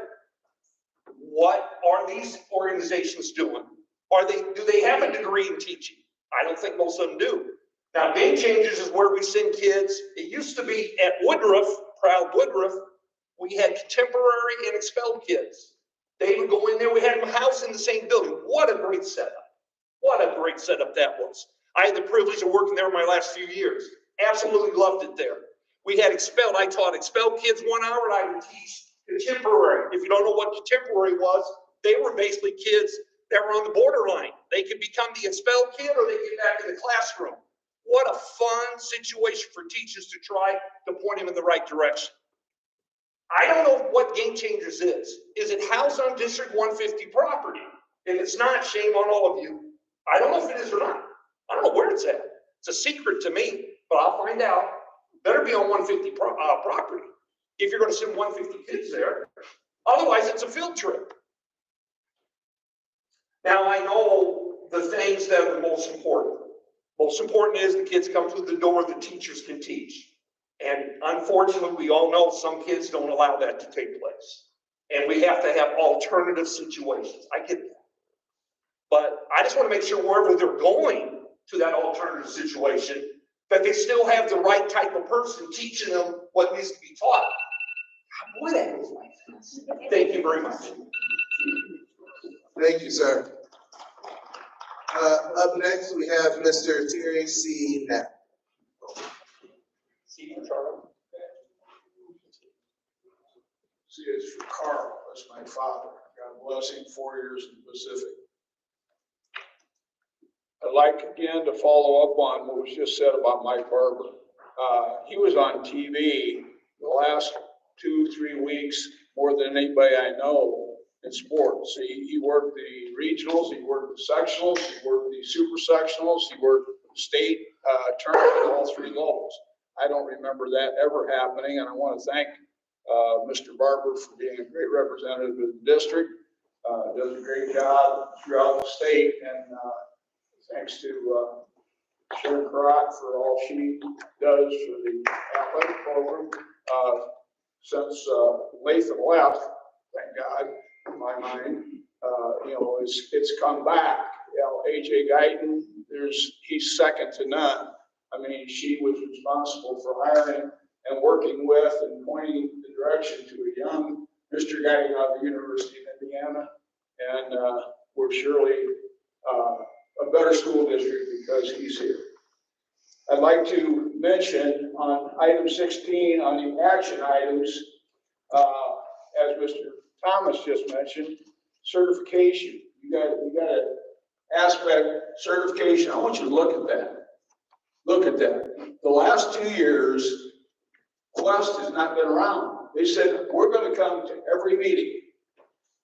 What are these organizations doing? Do they have a degree in teaching? I don't think most of them do. Now, Game Changers is where we send kids. It used to be at Woodruff, proud Woodruff, we had contemporary and expelled kids. They would go in there, we had them housed in the same building. What a great setup. What a great setup that was. I had the privilege of working there my last few years. Absolutely loved it there. We had expelled, I taught expelled kids 1 hour, and I would teach contemporary. If you don't know what contemporary was, they were basically kids that were on the borderline. They could become the expelled kid, or they get back in the classroom. What a fun situation for teachers to try to point them in the right direction. I don't know what Game Changers is. Is it housed on District 150 property? If it's not, shame on all of you. I don't know if it is or not. I don't know where it's at. It's a secret to me, but I'll find out. Better be on 150 property if you're going to send 150 kids there. Otherwise, it's a field trip. Now, I know the things that are the most important. Most important is the kids come through the door, the teachers can teach. And unfortunately, we all know some kids don't allow that to take place. And we have to have alternative situations. I get that. But I just want to make sure wherever they're going to that alternative situation, that they still have the right type of person teaching them what needs to be taught. Boy, that was nice. Thank you very much. Thank you, sir. Up next, we have Mr. Terry C. Knapp. C for Charlie. C is for Carl, that's my father. God bless him, 4 years in the Pacific. I'd like again to follow up on what was just said about Mike Barber. He was on TV the last 2-3 weeks more than anybody I know in sports. He worked the regionals, he worked the sectionals, he worked the super sectionals, he worked the state tournament at all 3 levels. I don't remember that ever happening, and I want to thank Mr. Barber for being a great representative of the district. Does a great job throughout the state, and thanks to Sharon Carrot for all she does for the athletic program. Since Latham left, thank God, in my mind, it's come back. AJ Guyton, he's second to none. I mean, she was responsible for hiring and working with and pointing the direction to a young Mr. Guyton out of the University of Indiana. And we're surely a better school district because he's here. I'd like to mention on item 16 on the action items, as Mr. Thomas just mentioned, certification. You got an aspect certification. I want you to look at that. Look at that. the last 2 years, Quest has not been around. They said, we're going to come to every meeting.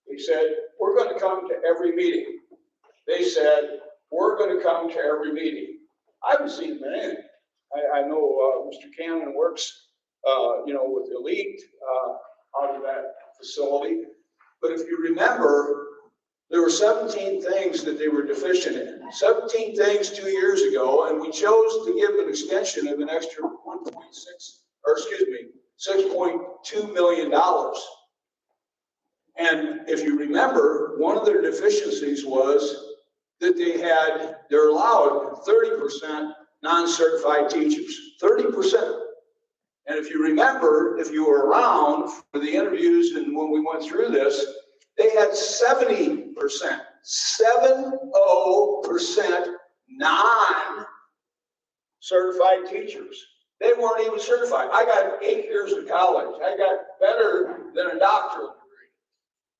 They said, we're going to come to every meeting. They said, we're going to come to every meeting. I haven't seen them in any. I know Mr. Cannon works, with Elite out of that facility. But if you remember, there were 17 things that they were deficient in. 17 things 2 years ago, and we chose to give an extension of an extra $6.2 million. And if you remember, one of their deficiencies was that they're allowed 30% non-certified teachers, 30%. And if you remember, if you were around for the interviews and when we went through this, they had 70%, 70% non-certified teachers. They weren't even certified. I got 8 years of college. I got better than a doctorate degree.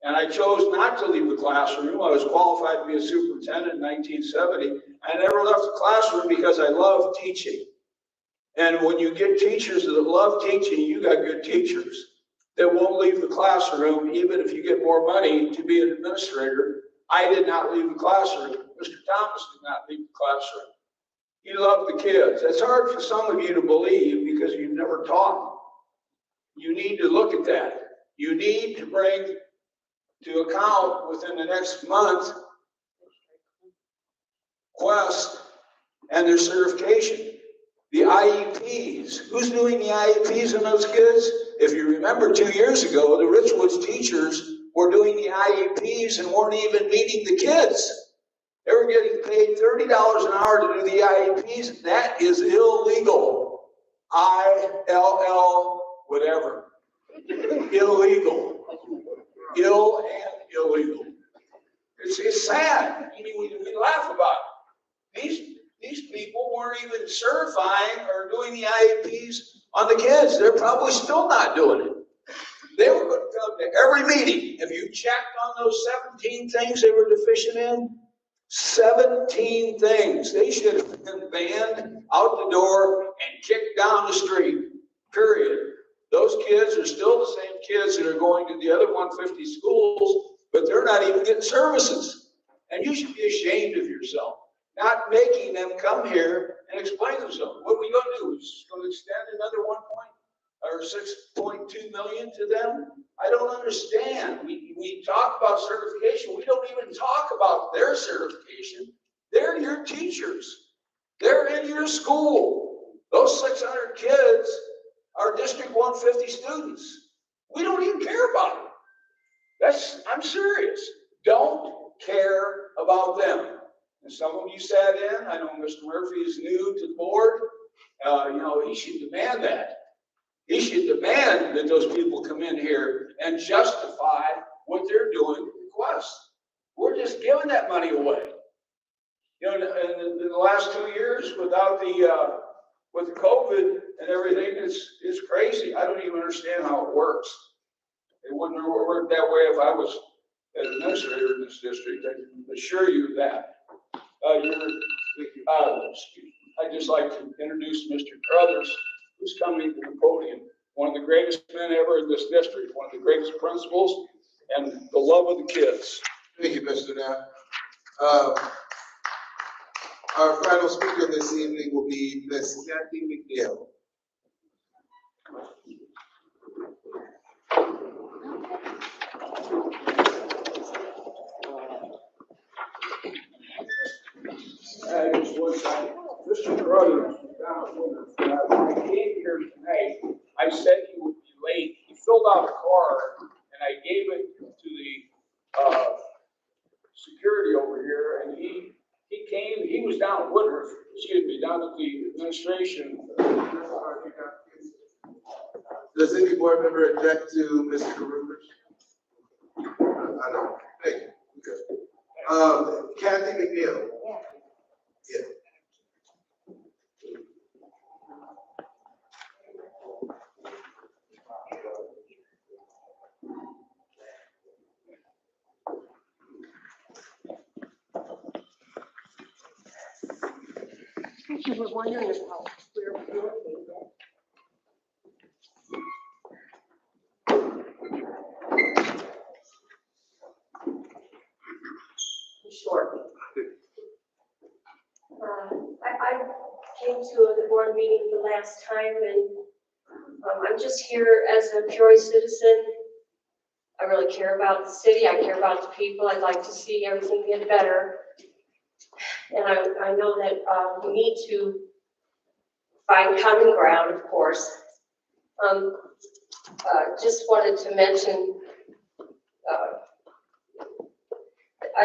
And I chose not to leave the classroom. I was qualified to be a superintendent in 1970. I never left the classroom because I love teaching. And when you get teachers that love teaching, you got good teachers that won't leave the classroom, even if you get more money to be an administrator. I did not leave the classroom. Mr. Thomas did not leave the classroom. He loved the kids. It's hard for some of you to believe because you've never taught. You need to look at that. You need to bring to account within the next month Quest and their certification. The IEPs. Who's doing the IEPs on those kids? If you remember 2 years ago, the Richwoods teachers were doing the IEPs and weren't even meeting the kids. They were getting paid $30 an hour to do the IEPs. That is illegal. ILL, whatever. Illegal. Ill and illegal. It's sad. I mean, we laugh about it. These people weren't even certifying or doing the IEPs on the kids. They're probably still not doing it. They were going to come to every meeting. If you checked on those 17 things they were deficient in, 17 things. They should have been banned out the door and kicked down the street, period. Those kids are still the same kids that are going to the other 150 schools, but they're not even getting services. And you should be ashamed of yourself, not making them come here and explain themselves. What are we going to do? We're just going to extend another 6.2 million to them? I don't understand. We talk about certification. We don't even talk about their certification. They're your teachers. They're in your school. Those 600 kids are District 150 students. We don't even care about them. I'm serious. Don't care about them. And some of you sat in. I know Mr. Murphy is new to the board. He should demand that. He should demand that those people come in here and justify what they're doing with Quest. We're just giving that money away. In the last 2 years, without with the COVID and everything, it's crazy. I don't even understand how it works. It wouldn't have worked that way if I was an administrator in this district. I can assure you that. I'd just like to introduce Mr. Carruthers, who's coming to the podium. One of the greatest men ever in this district, one of the greatest principals, and the love of the kids. Thank you, Mr. Knapp. Our final speaker this evening will be Ms. Kathy McNeil. Mr. Carruthers, when I came here tonight, I said he would be late. He filled out a card, and I gave it to the security over here, and he came. He was down at Woodruff, down at the administration. Does any board member object to Mr. Carruthers? I don't. Thank you. Okay. Kathy McNeil. Yeah. You were wondering about where we were. board meeting the last time, and I'm just here as a Peoria citizen. I really care about the city, I care about the people, I'd like to see everything get better. And I know that we need to find common ground, of course. Just wanted to mention,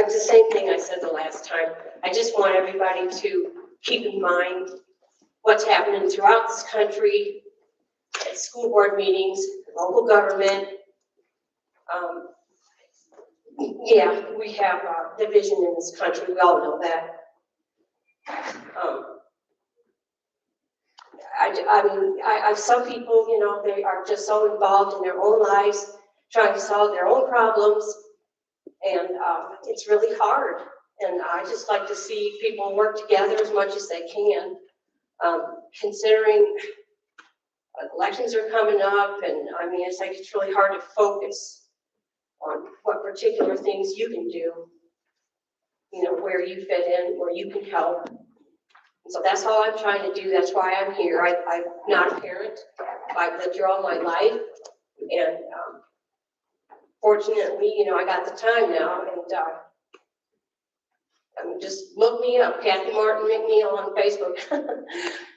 the same thing I said the last time. I just want everybody to keep in mind what's happening throughout this country, at school board meetings, local government. Yeah, we have division in this country, we all know that. Some people, you know, they are just so involved in their own lives, trying to solve their own problems, and it's really hard. And I just like to see people work together as much as they can, considering elections are coming up, and I mean, it's like it's really hard to focus on what particular things you can do, you know, where you fit in, where you can help. And so that's all I'm trying to do. That's why I'm here. I'm not a parent. I've lived here all my life, and fortunately, you know, I got the time now, and just look me up, Kathy Martin McNeil on Facebook.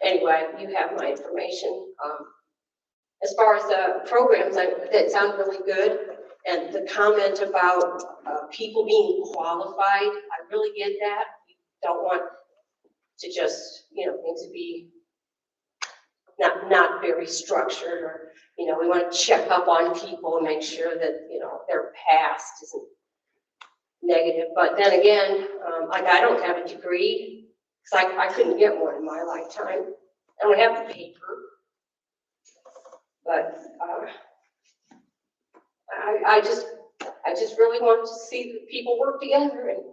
Anyway, you have my information. As far as the programs, that sound really good. And the comment about people being qualified, I really get that. You don't want to just, you know, things to be not very structured, or, you know, we want to check up on people and make sure that, you know, their past isn't negative. But then again, like I don't have a degree, because I couldn't get one in my lifetime. I don't have the paper. But I just really want to see the people work together, and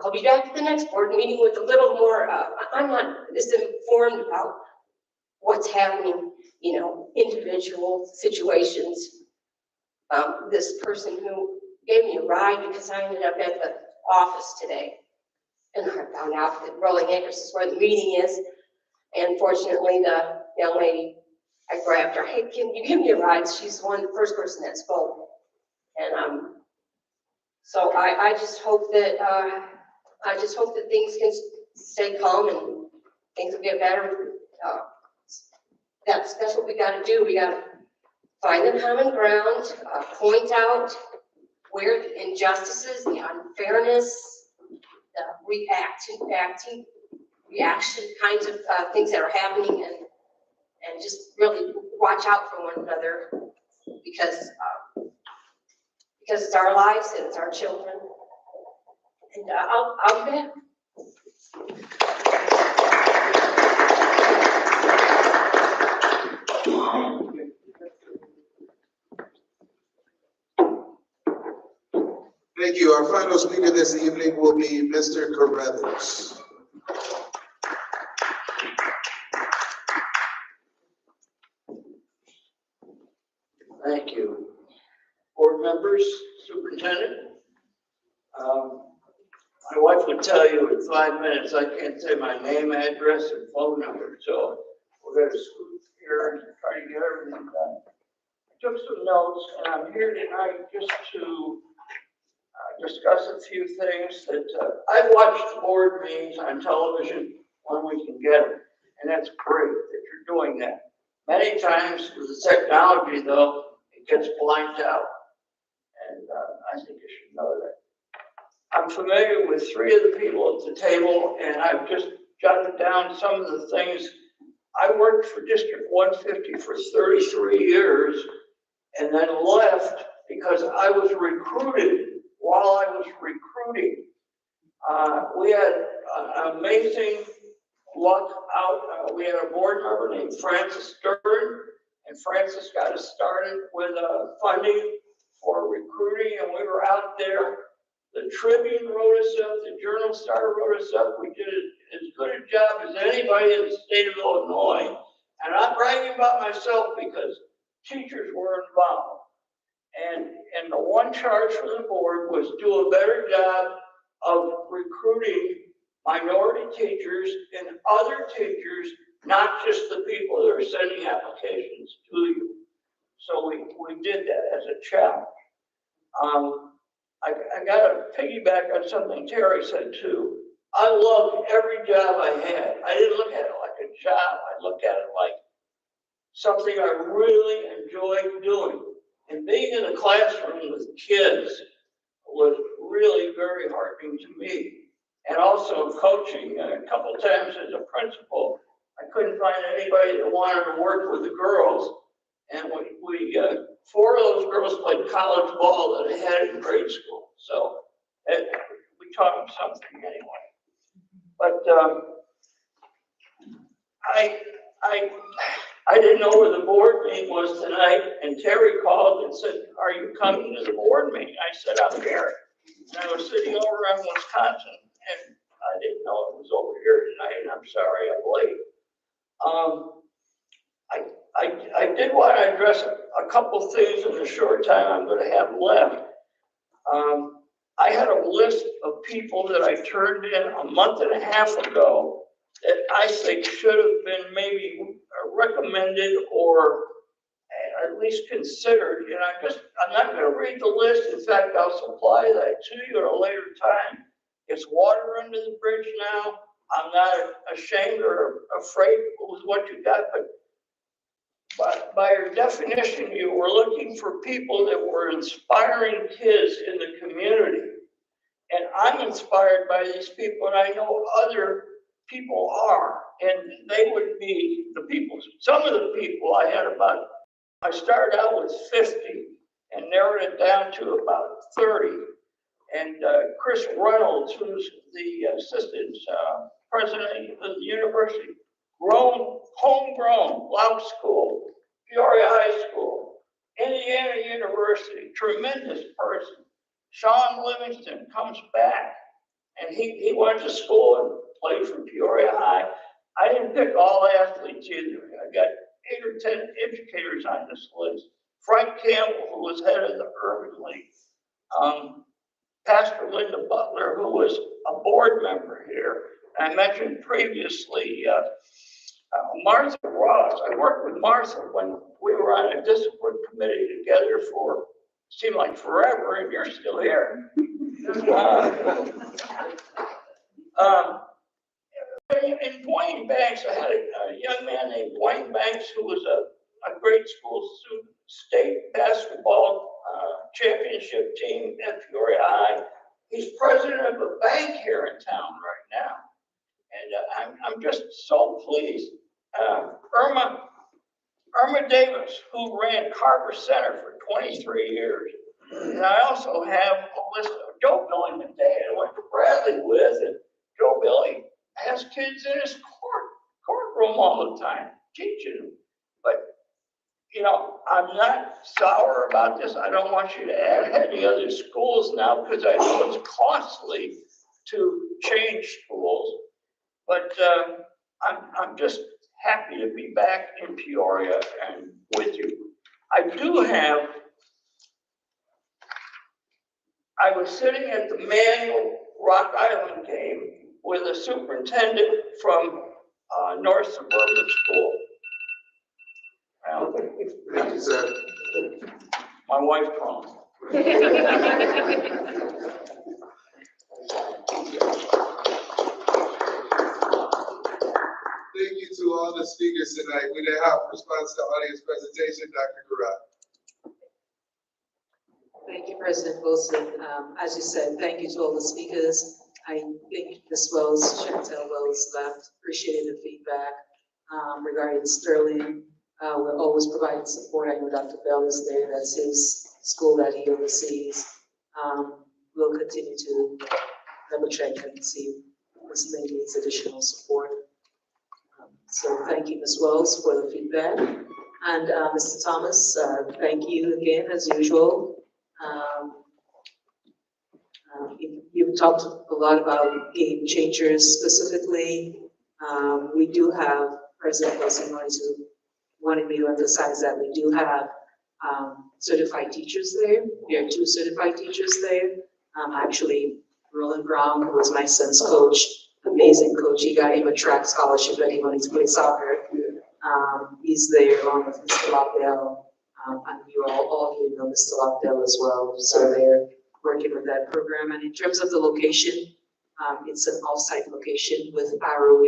I'll be back at the next board meeting with a little more, I'm not as informed about what's happening, you know, individual situations. This person who gave me a ride because I ended up at the office today, and I found out that Rolling Acres is where the meeting is, and fortunately the young lady, I grabbed her, hey, can you give me a ride? She's the first person that spoke. And so I just hope that things can stay calm and things will get better. That's what we got to do. We got to find the common ground, point out where the injustices, the unfairness, the reaction kinds of things that are happening, and just really watch out for one another, because it's our lives and it's our children. And I'll be back. Thank you. Our final speaker this evening will be Mr. Carruthers. Thank you. Board members, Superintendent. My wife would tell you in 5 minutes I can't say my name, address, and phone number, so we're going to scoot here and try to get everything done. I took some notes, and I'm here tonight just to discuss a few things that I've watched board meetings on television when we can get them, and that's great that you're doing that. Many times with the technology, though, it gets blanked out, and I think you should know that. I'm familiar with 3 of the people at the table, and I've just jotted down some of the things. I worked for District 150 for 33 years, and then left because I was recruited while I was recruiting. We had an amazing luck out. We had a board member named Francis Stern, and Francis got us started with funding for recruiting, and we were out there. The Tribune wrote us up, the Journal Star wrote us up. We did as good a job as anybody in the state of Illinois. And I'm bragging about myself because teachers were involved. And the one charge for the board was do a better job of recruiting minority teachers and other teachers not just the people that are sending applications to you. So we did that as a challenge. I got to piggyback on something Terry said too. I loved every job I had. I didn't look at it like a job. I looked at it like something I really enjoyed doing. And being in the classroom with kids was really very heartening to me. And also coaching a couple times as a principal, I couldn't find anybody that wanted to work with the girls. And we 4 of those girls played college ball that I had in grade school. So we taught them something anyway. But I didn't know where the board meeting was tonight, and Terry called and said, "Are you coming to the board meeting?" I said, "I'm here." And I was sitting over in Wisconsin, and I didn't know it was over here tonight, and I'm sorry I'm late. I did want to address a couple things in the short time I'm going to have left. I had a list of people that I turned in a month and a half ago that I think should have been maybe recommended or at least considered. And I'm not going to read the list. In fact, I'll supply that to you at a later time. It's water under the bridge now. I'm not ashamed or afraid with what you got, but by your definition, you were looking for people that were inspiring kids in the community. And I'm inspired by these people, and I know other people are, and they would be the people. Some of the people I started out with 50 and narrowed it down to about 30. And Chris Reynolds, who's the assistant president of the university, homegrown, Blount School, Peoria High School, Indiana University, tremendous person. Sean Livingston comes back, and he went to school and played for Peoria High. I didn't pick all athletes either. I got 8 or 10 educators on this list. Frank Campbell, who was head of the Urban League. Pastor Linda Butler, who was a board member here. I mentioned previously Martha Ross. I worked with Martha when we were on a discipline committee together for, seemed like forever, and you're still here. In Dwayne Banks, I had a young man named Dwayne Banks who was a grade school state basketball championship team at Peoria High. He's president of a bank here in town right now. And I'm just so pleased. Irma Davis, who ran Carver Center for 23 years. And I also have a list of Joe Billy today I went to Bradley with, and Joe Billy has kids in his courtroom all the time, teaching them. But, you know, I'm not sour about this. I don't want you to add any other schools now because I know it's costly to change schools. But I'm just happy to be back in Peoria and with you. I was sitting at the Manual Rock Island game with a superintendent from North Suburban School. Thank you, sir. My wife called. Thank you to all the speakers tonight. We didn't have a response to audience presentation, Dr. Karat. Thank you, President Wilson. As you said, thank you to all the speakers. I think Ms. Wells, Chantel Wells left, appreciated the feedback regarding Sterling. We're always providing support. I know Dr. Bell is there. That's his school that he oversees. We'll continue to double check and see if Ms. Lee needs additional support. So thank you, Ms. Wells, for the feedback. And Mr. Thomas, thank you again, as usual. You've talked a lot about game changers specifically. We do have, President Wilson wanted me to emphasize that we do have certified teachers there. There are 2 certified teachers there. Actually, Roland Brown, who was my son's coach, amazing coach. He got him a track scholarship that he wanted to play soccer. He's there along with Mr. Lockdale. And you all of you know Mr. Lockdale as well. So they're working with that program. And in terms of the location, it's an off-site location with ROE.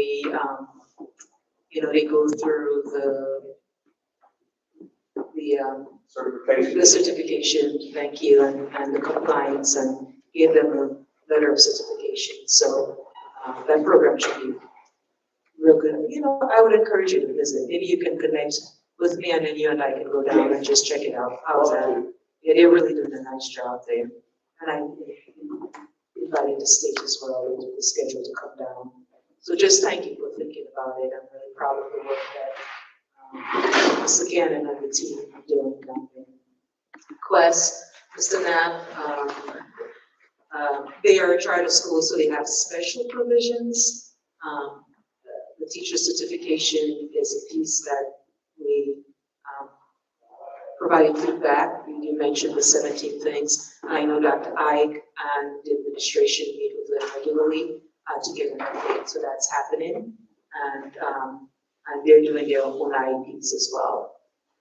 They go through the certification, thank you, and the compliance, and give them a letter of certification. So that program should be real good. I would encourage you to visit. Maybe you can connect with me, and then you and I can go down and just check it out. How's that? Yeah, they're really doing a nice job there. And I invited the state as well, the schedule to come down. So just thank you for thinking about it. I'm really proud of the work that Mr. Cannon and the team are doing down there. Quest, Mr. Knapp, they are a charter school, so they have special provisions. The teacher certification is a piece that we provided feedback. You mentioned the 17 things. I know Dr. Ike and the administration meet with them regularly to get an update, so that's happening. And they're doing their own IEPs as well.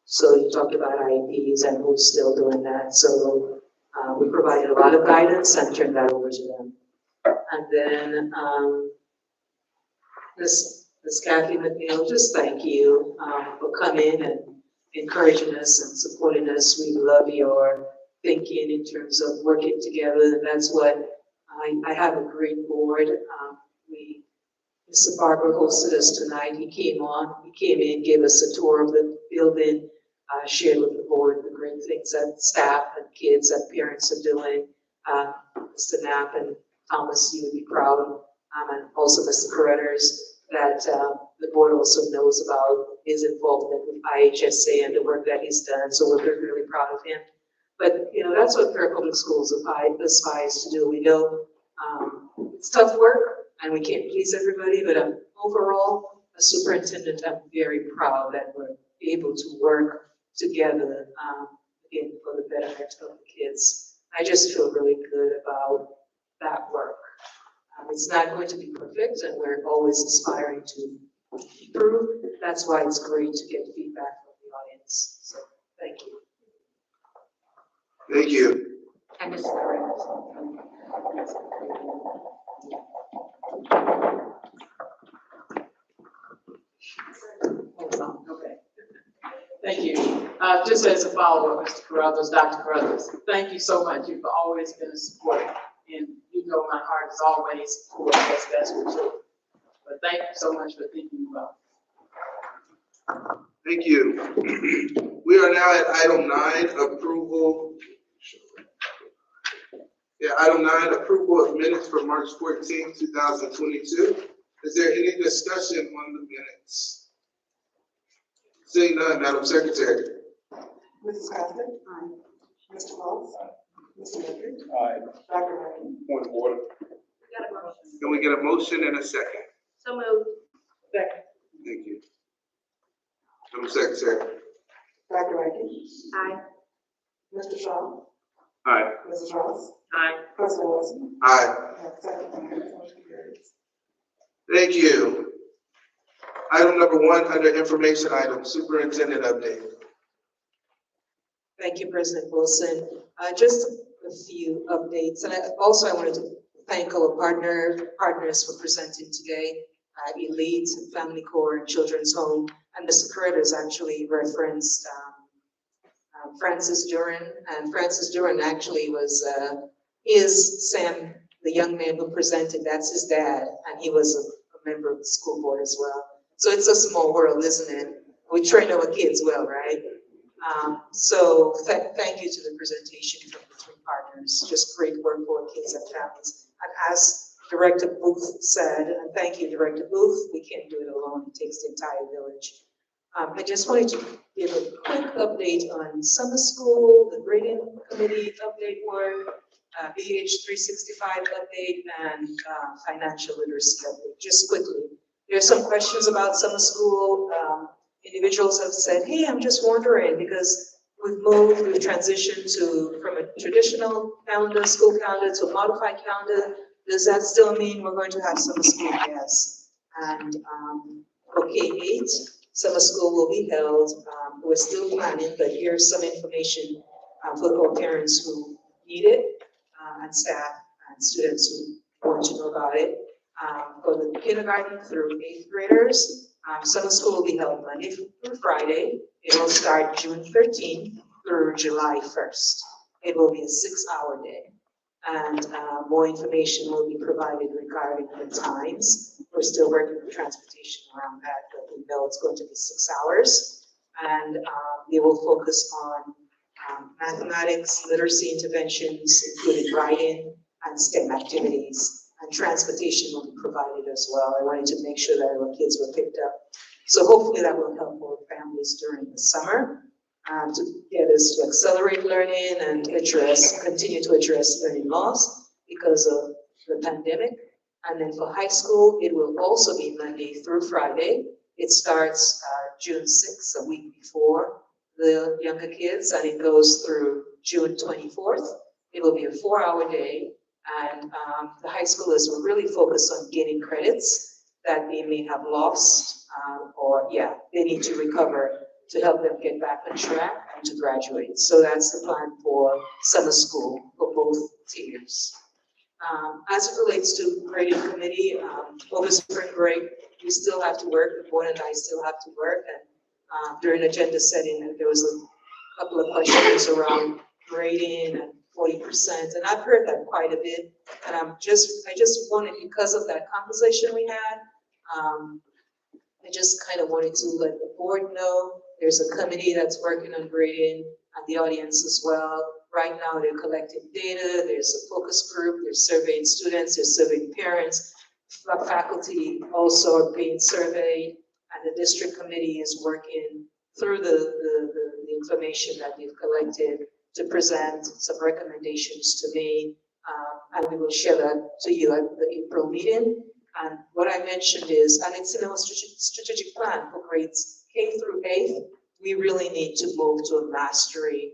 So you talked about IEPs and who's still doing that. So we provided a lot of guidance and turned that over to them. And then Ms. Kathy McNeil, just thank you for coming and encouraging us and supporting us. We love your thinking in terms of working together, and that's what I have a great board. Mr. Barber hosted us tonight. He came in, gave us a tour of the building, shared with the board the great things that staff and kids and parents are doing. Mr. Knapp and Thomas, you would be proud, and also Mr. Corretters, that the board also knows about his involvement with IHSA and the work that he's done. So we're really proud of him. But that's what Peoria Public Schools aspires to do. We know it's tough work and we can't please everybody, but overall, as superintendent, I'm very proud that we're able to work together again for the benefit of the kids. I just feel really good about that work. It's not going to be perfect, and we're always aspiring to improve. That's why it's great to get feedback from the audience. So thank you. Thank you. And Mr. Okay. Thank you. Just as a follow-up, Mr. Carruthers, Dr. Carruthers, thank you so much. You've always been a supporter, and you know my heart is always for what's best for children. But thank you so much for thinking about it. Thank you. We are now at item 9, approval. Yeah, item 9, approval of minutes for March 14, 2022. Is there any discussion on the minutes? Seeing none, Madam Secretary. Mrs. Costa? Aye. Mr. Wells? Mr. Baker? Aye. Dr. Ray? Point of order. Can we get a motion and a second? So moved. Second. Thank you. Madam Secretary. Dr. Ray? Aye. Mr. Shaw? Aye. Mrs. Ross? Aye. President Wilson? Aye. Motion carries. Thank you. Item number 1 under information items, superintendent update. Thank you, President Wilson. Just a few updates, and I wanted to thank our partners for presenting today. Elite, Family Core, and Children's Home, and Mr. Corretters actually referenced Francis Duran, and Francis Duran actually is Sam, the young man who presented. That's his dad, and he was a member of the school board as well. So it's a small world, isn't it? We train our kids well, right? So thank you to the presentation from the 3 partners. Just great work for kids and families. And as Director Booth said, and thank you, Director Booth, we can't do it alone. It takes the entire village. I just wanted to give a quick update on summer school, the grading committee update work, BH 365 update, and financial literacy update. Just quickly, there are some questions about summer school. Individuals have said, hey, I'm just wondering, because we've transitioned from a traditional calendar, school calendar, to a modified calendar. Does that still mean we're going to have summer school? Yes. And for K-8, summer school will be held. We're still planning, but here's some information for our parents who need it, and staff and students who want to know about it. For the kindergarten through 8th graders, summer school will be held Monday through Friday. It will start June 13th through July 1st. It will be a 6-hour day. And more information will be provided regarding the times. We're still working with transportation around that, but we know it's going to be 6 hours. And they will focus on mathematics, literacy interventions, including writing and STEM activities. And transportation will be provided as well. I wanted to make sure that our kids were picked up. So hopefully that will help more families during the summer to get us to accelerate learning and continue to address learning loss because of the pandemic. And then for high school, it will also be Monday through Friday. It starts June 6th, a week before the younger kids, and it goes through June 24th. It will be a 4-hour day, and the high schoolers will really focus on gaining credits that they may have lost, they need to recover to help them get back on track and to graduate. So that's the plan for summer school for both tiers. As it relates to grading committee, over spring break, we still have to work, the board and I still have to work, and during agenda setting, there was a couple of questions around grading and 40%, and I've heard that quite a bit, and I just wanted, because of that conversation we had, I just kind of wanted to let the board know there's a committee that's working on grading and the audience as well. Right now, they're collecting data, there's a focus group, they're surveying students, they're surveying parents, faculty also are being surveyed, and the district committee is working through the information that they've collected to present some recommendations to me, and we will share that to you at the April meeting. And what I mentioned is, and it's in our strategic plan for grades K through 8th, we really need to move to a mastery,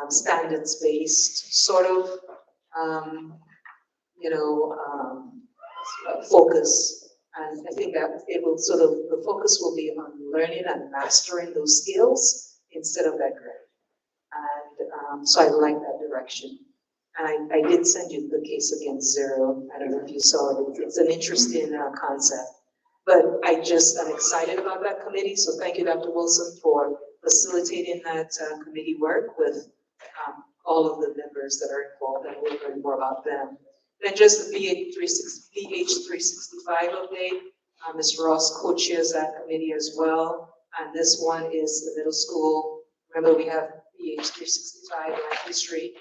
standards-based sort of, focus. And I think that it will the focus will be on learning and mastering those skills instead of that grade. And so I like that direction. And I did send you the case against zero. I don't know if you saw it. It's an interesting concept. But I'm excited about that committee. So thank you, Dr. Wilson, for facilitating that committee work with all of the members that are involved, and we'll learn more about them. Then just the BH365 update. Ms. Ross co-chairs that committee as well. And this one is the middle school. Remember, we have BH365 in history,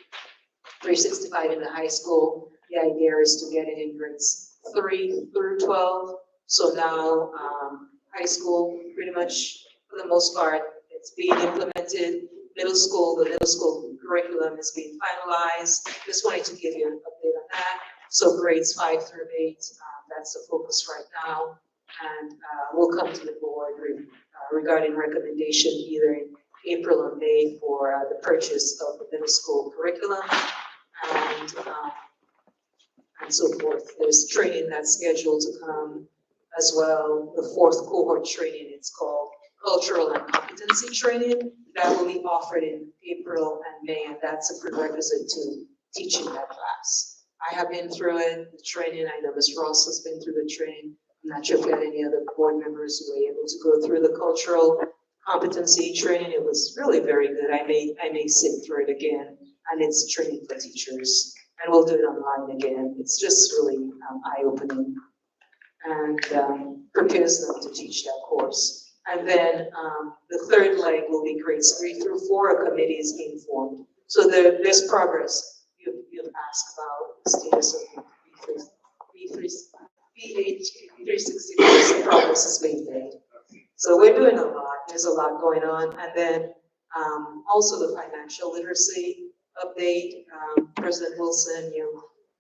365 in the high school. The idea is to get it in grades 3 through 12. So now high school, pretty much for the most part, it's being implemented. Middle school, the middle school curriculum is being finalized. Just wanted to give you an update on that. So grades 5 through 8, that's the focus right now. And we'll come to the board regarding recommendation either in April or May for the purchase of the middle school curriculum and so forth. There's training that's scheduled to come as well. The 4th cohort training, it's called cultural and competency training, that will be offered in April and May, and that's a prerequisite to teaching that class. I have been through it, the training. I know Ms. Ross has been through the training. I'm not sure if you had any other board members who were able to go through the cultural competency training. It was really very good. I may sit through it again, and it's training for teachers, and we'll do it online again. It's just really eye-opening and prepares them to teach that course. And then the third leg will be grades 3 through 4. A committee is being formed. So there's progress. You've asked about the status of BH365. Progress is being made. So we're doing a lot. There's a lot going on. And then also the financial literacy update. President Wilson,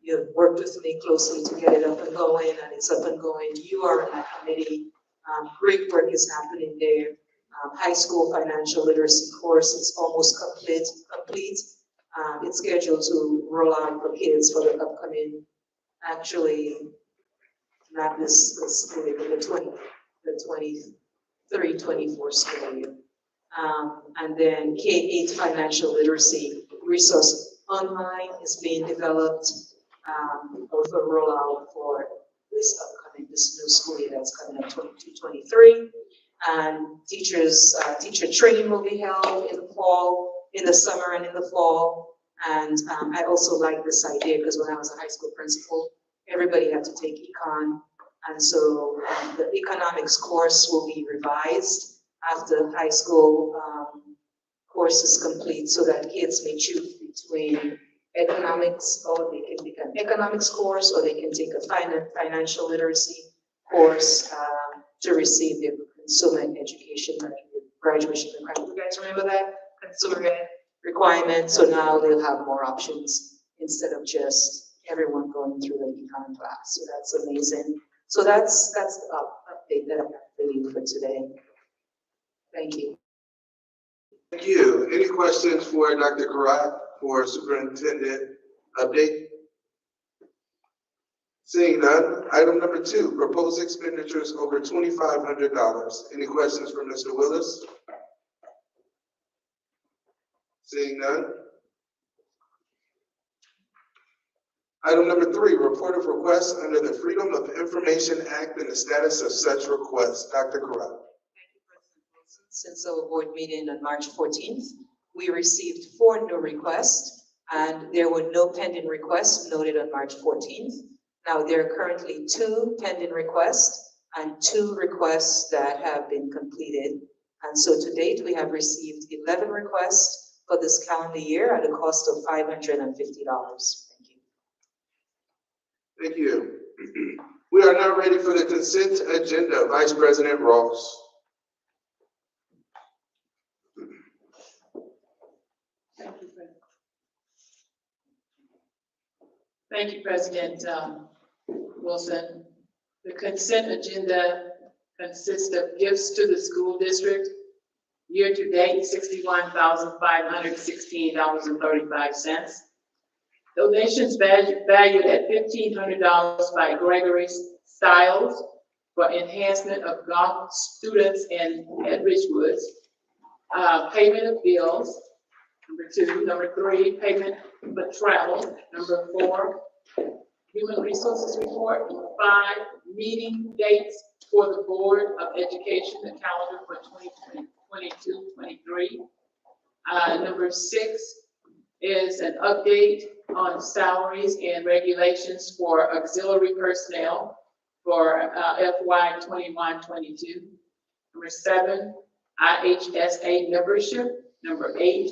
you've worked with me closely to get it up and going, and it's up and going. You are in that committee. Great work is happening there. High school financial literacy course is almost complete. It's scheduled to roll out for kids for the upcoming actually, not this school year, but the 23-24 school year. And then K-8 financial literacy resource online is being developed, with a rollout for this new school year that's coming up, 22-23. And teacher training will be held in the fall, in the summer and in the fall. And I also like this idea because when I was a high school principal, everybody had to take econ. And so the economics course will be revised after high school course is complete so that kids may choose between economics, or they can take an economics course, or they can take a financial literacy course to receive their consumer education graduation requirement. You guys remember that? Consumer ed requirement. So now they'll have more options instead of just everyone going through the econ class. So that's amazing. So that's the update that I have for you for today. Thank you. Thank you. Any questions for Dr. Karat for superintendent update? Seeing none, item number 2, proposed expenditures over $2,500. Any questions for Mr. Willis? Seeing none. Item number 3, report of requests under the Freedom of Information Act and the status of such requests. Dr. Karat. Since our board meeting on March 14th, we received 4 new requests, and there were no pending requests noted on March 14th. Now, there are currently 2 pending requests and 2 requests that have been completed. And so to date, we have received 11 requests for this calendar year at a cost of $550. Thank you. Thank you. We are now ready for the consent agenda. Vice President Ross. Thank you, President Wilson. The consent agenda consists of gifts to the school district. Year to date, $61,516.35. Donations valued at $1,500 by Gregory Stiles for enhancement of golf students at Ridgewoods. Payment of bills, number 2. Number 3, payment for travel. Number 4, human resources report. Number 5, meeting dates for the Board of Education, the calendar for 2022-23. Number 6 is an update on salaries and regulations for auxiliary personnel for FY 21-22. Number 7, IHSA membership. Number 8,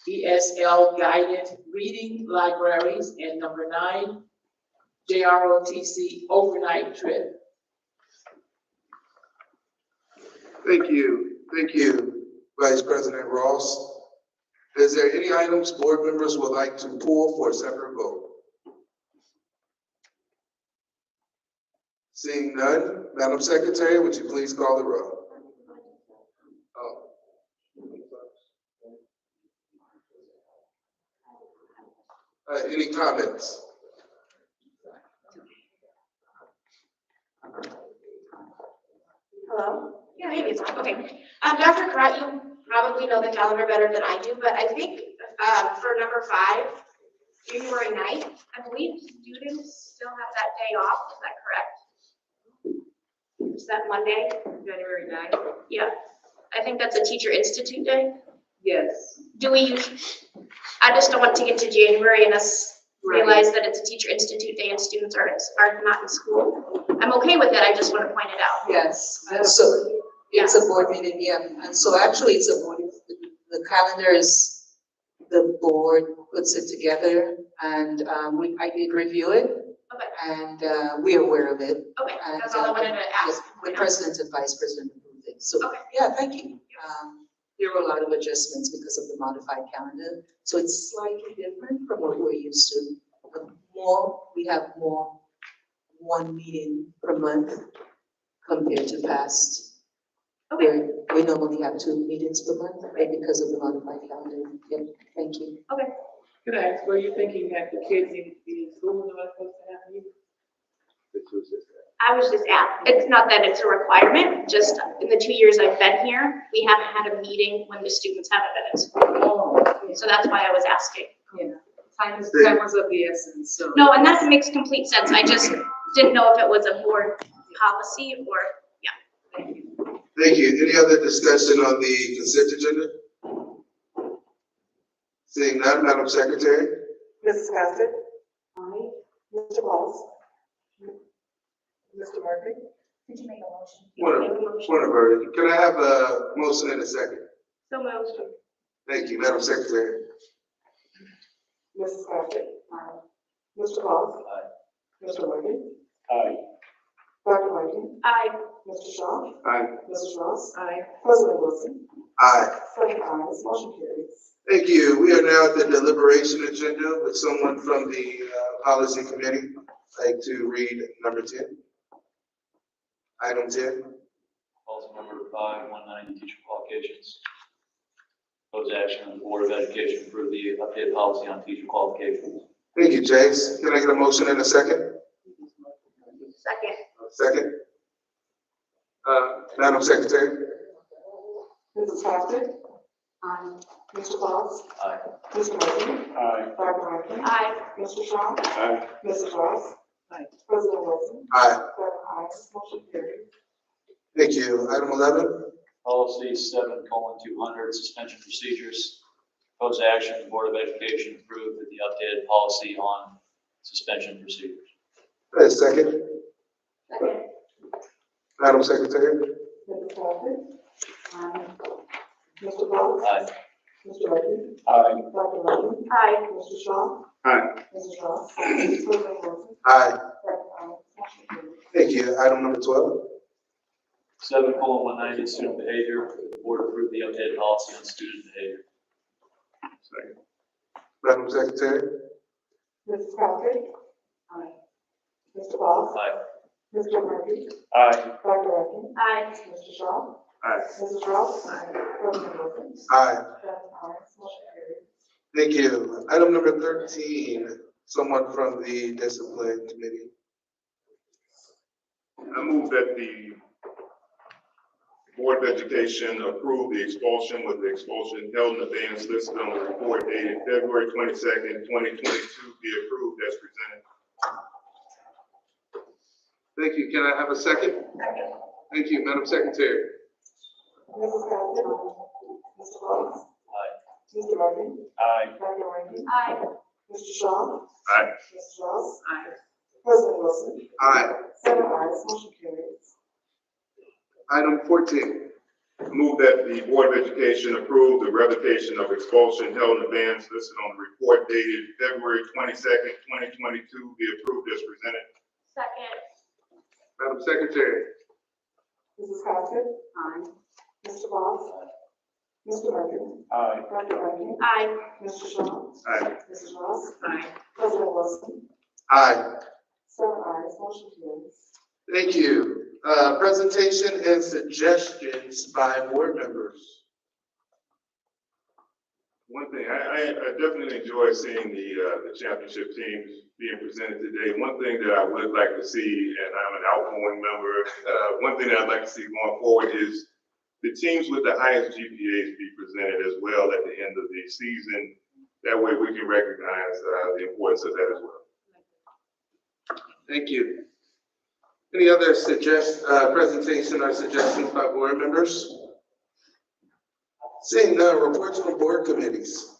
ESL guided reading libraries. And number 9, JROTC overnight trip. Thank you. Thank you, Vice President Ross. Is there any items board members would like to pull for a separate vote? Seeing none, Madam Secretary, would you please call the roll? Any comments? Hello? Yeah, maybe it's on. Okay. Dr. Karat, you probably know the calendar better than I do, but I think for number 5, January 9th, I believe students still have that day off. Is that correct? Is that Monday? January 9th? Yeah. I think that's a teacher institute day. Yes. Do we use, I just don't want to get to January and us realize that it's a teacher institute day and students are not in school. I'm okay with it, I just want to point it out. Yes, and so it's a board meeting, yeah. And so actually it's a board, the calendar is, the board puts it together, and I did review it. Okay. And we're aware of it. Okay, that's all I wanted to ask. The president and vice president approved it. So, okay. Yeah, thank you. There were a lot of adjustments because of the modified calendar. So it's slightly different from what we're used to. We have more 1 meeting per month compared to past. Okay. We normally have 2 meetings per month, right, because of the modified calendar. Yeah, thank you. Okay. Could I ask, were you thinking that the kids need to be in school when they're supposed to have meetings? I was just it's not that it's a requirement, just in the 2 years I've been here, we haven't had a meeting when the students haven't been at school. So that's why I was asking. Yeah, time was of the essence, so. No, and that makes complete sense. I just didn't know if it was a board policy or, yeah. Thank you. Thank you. Any other discussion on the consent agenda? Seeing none, Madam Secretary? Mrs. Bassett? Aye. Mr. Walls? Mr. Murphy? Did you make a motion? Point of order. Can I have a motion in a second? So moved. Thank you, Madam Secretary. Mrs. Bassett? Aye. Mr. Walls? Aye. Mr. Murphy? Aye. Dr. Martin? Aye. Mr. Shaw? Aye. Mrs. Ross? Aye. President Wilson? Aye. 7 ayes, motion carries. Thank you. We are now at the deliberation agenda with someone from the policy committee. I'd like to read number 10. Item 10. Policy number 5190, teacher qualifications. Proposed action on the Board of Education approve the updated policy on teacher qualifications. Thank you, Chase. Can I get a motion in a second? Second. Second. Madam Secretary? Mrs. Bassett? Aye. Mr. Walls? Aye. Mr. Murphy? Aye. Dr. Martin? Aye. Mr. Shaw? Aye. Mrs. Ross? Aye. President Wilson? Aye. 7 ayes, motion carries. Thank you. Item 11. Policy 7:200, suspension procedures. Proposed action, the Board of Education approve the updated policy on suspension procedures. Second. Second. Madam Secretary? Mrs. Bassett? Aye. Mr. Walls? Aye. Mr. Murphy? Aye. Dr. Martin? Aye. Mr. Shaw? Aye. Mrs. Ross? President Wilson? Aye. 7 ayes, motion carries. Thank you. Item number 12. 7:190, student behavior. The board approved the updated policy on student behavior. Second. Madam Secretary? Mrs. Bassett? Aye. Mr. Walls? Aye. Mr. Murphy? Aye. Dr. Martin? Aye. Mr. Shaw? Aye. Mrs. Ross? President Wilson? Aye. 7 ayes, motion carries. Thank you. Item number 13, someone from the discipline committee. I move that the Board of Education approve the expulsion with the expulsion held in advance listed on the report dated February 22nd, 2022 be approved as presented. Thank you. Can I have a second? Second. Thank you, Madam Secretary. Mrs. Bassett? Mr. Walls? Aye. Mr. Murphy? Aye. Dr. Martin? Aye. Mr. Shaw? Aye. Mrs. Ross? Aye. President Wilson? Aye. 7 ayes, motion carries. Item 14. Move that the Board of Education approve the revocation of expulsion held in advance listed on the report dated February 22nd, 2022 be approved as presented. Second. Madam Secretary. Mrs. Bassett? Aye. Mr. Walls? Mr. Murphy? Aye. Dr. Martin? Aye. Mr. Shaw? Aye. Mrs. Ross? Aye. President Wilson? Aye. 7 ayes, motion carries. Thank you. Presentation and suggestions by board members. One thing, I definitely enjoy seeing the championship teams being presented today. One thing that I would like to see, and I'm an outgoing member, one thing that I'd like to see going forward is the teams with the highest GPAs be presented as well at the end of the season. That way we can recognize the importance of that as well. Thank you. Any other presentation or suggestions by board members? Seeing none, reports from board committees.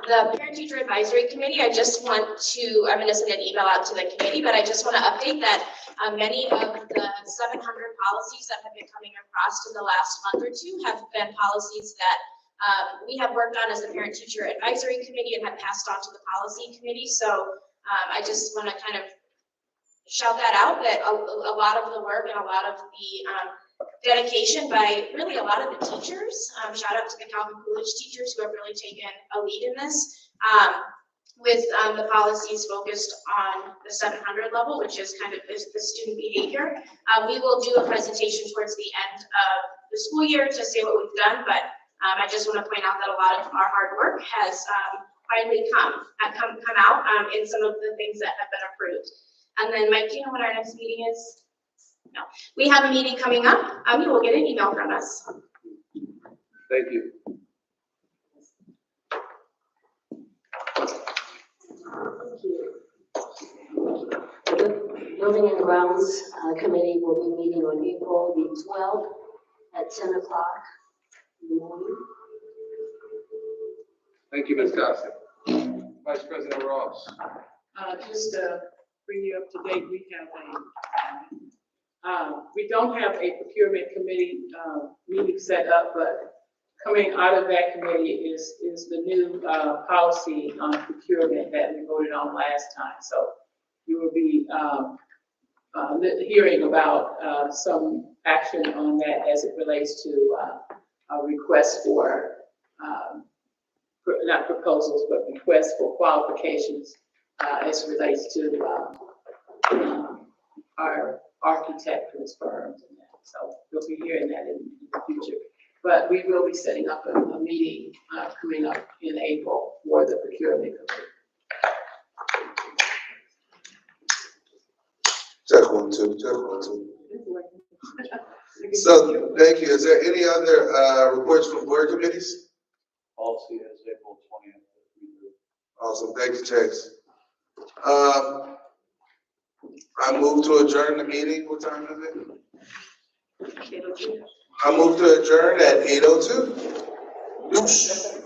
The Parent-Teacher Advisory Committee, I'm going to send an email out to the committee, but I just want to update that many of the 700 policies that have been coming across in the last month or two have been policies that we have worked on as the Parent-Teacher Advisory Committee and have passed on to the Policy Committee. So I just want to kind of shout that out, that a lot of the work and a lot of the dedication by really a lot of the teachers. Shout out to the Calvin Coolidge teachers who have really taken a lead in this with the policies focused on the 700 level, which is kind of the student behavior. We will do a presentation towards the end of the school year to say what we've done, but I just want to point out that a lot of our hard work has finally come out in some of the things that have been approved. And then, Mike, do you know what our next meeting is? No. We have a meeting coming up. You will get an email from us. Thank you. The Building and Grounds Committee will be meeting on April the 12th at 10 o'clock in the morning. Thank you, Ms. Gossett. Vice President Ross. Just to bring you up to date, we don't have a procurement committee meeting set up, but coming out of that committee is the new policy on procurement that we voted on last time. So you will be hearing about some action on that as it relates to a request for, not proposals, but requests for qualifications as it relates to our architectural firms and that. So you'll be hearing that in the future. But we will be setting up a meeting coming up in April for the procurement committee. Check 1, 2, check 1, 2. So, thank you. Is there any other reports from board committees? Policy is April 20th. Awesome, thank you, Chase. I move to adjourn the meeting. What time is it? I move to adjourn at 8:02. Second.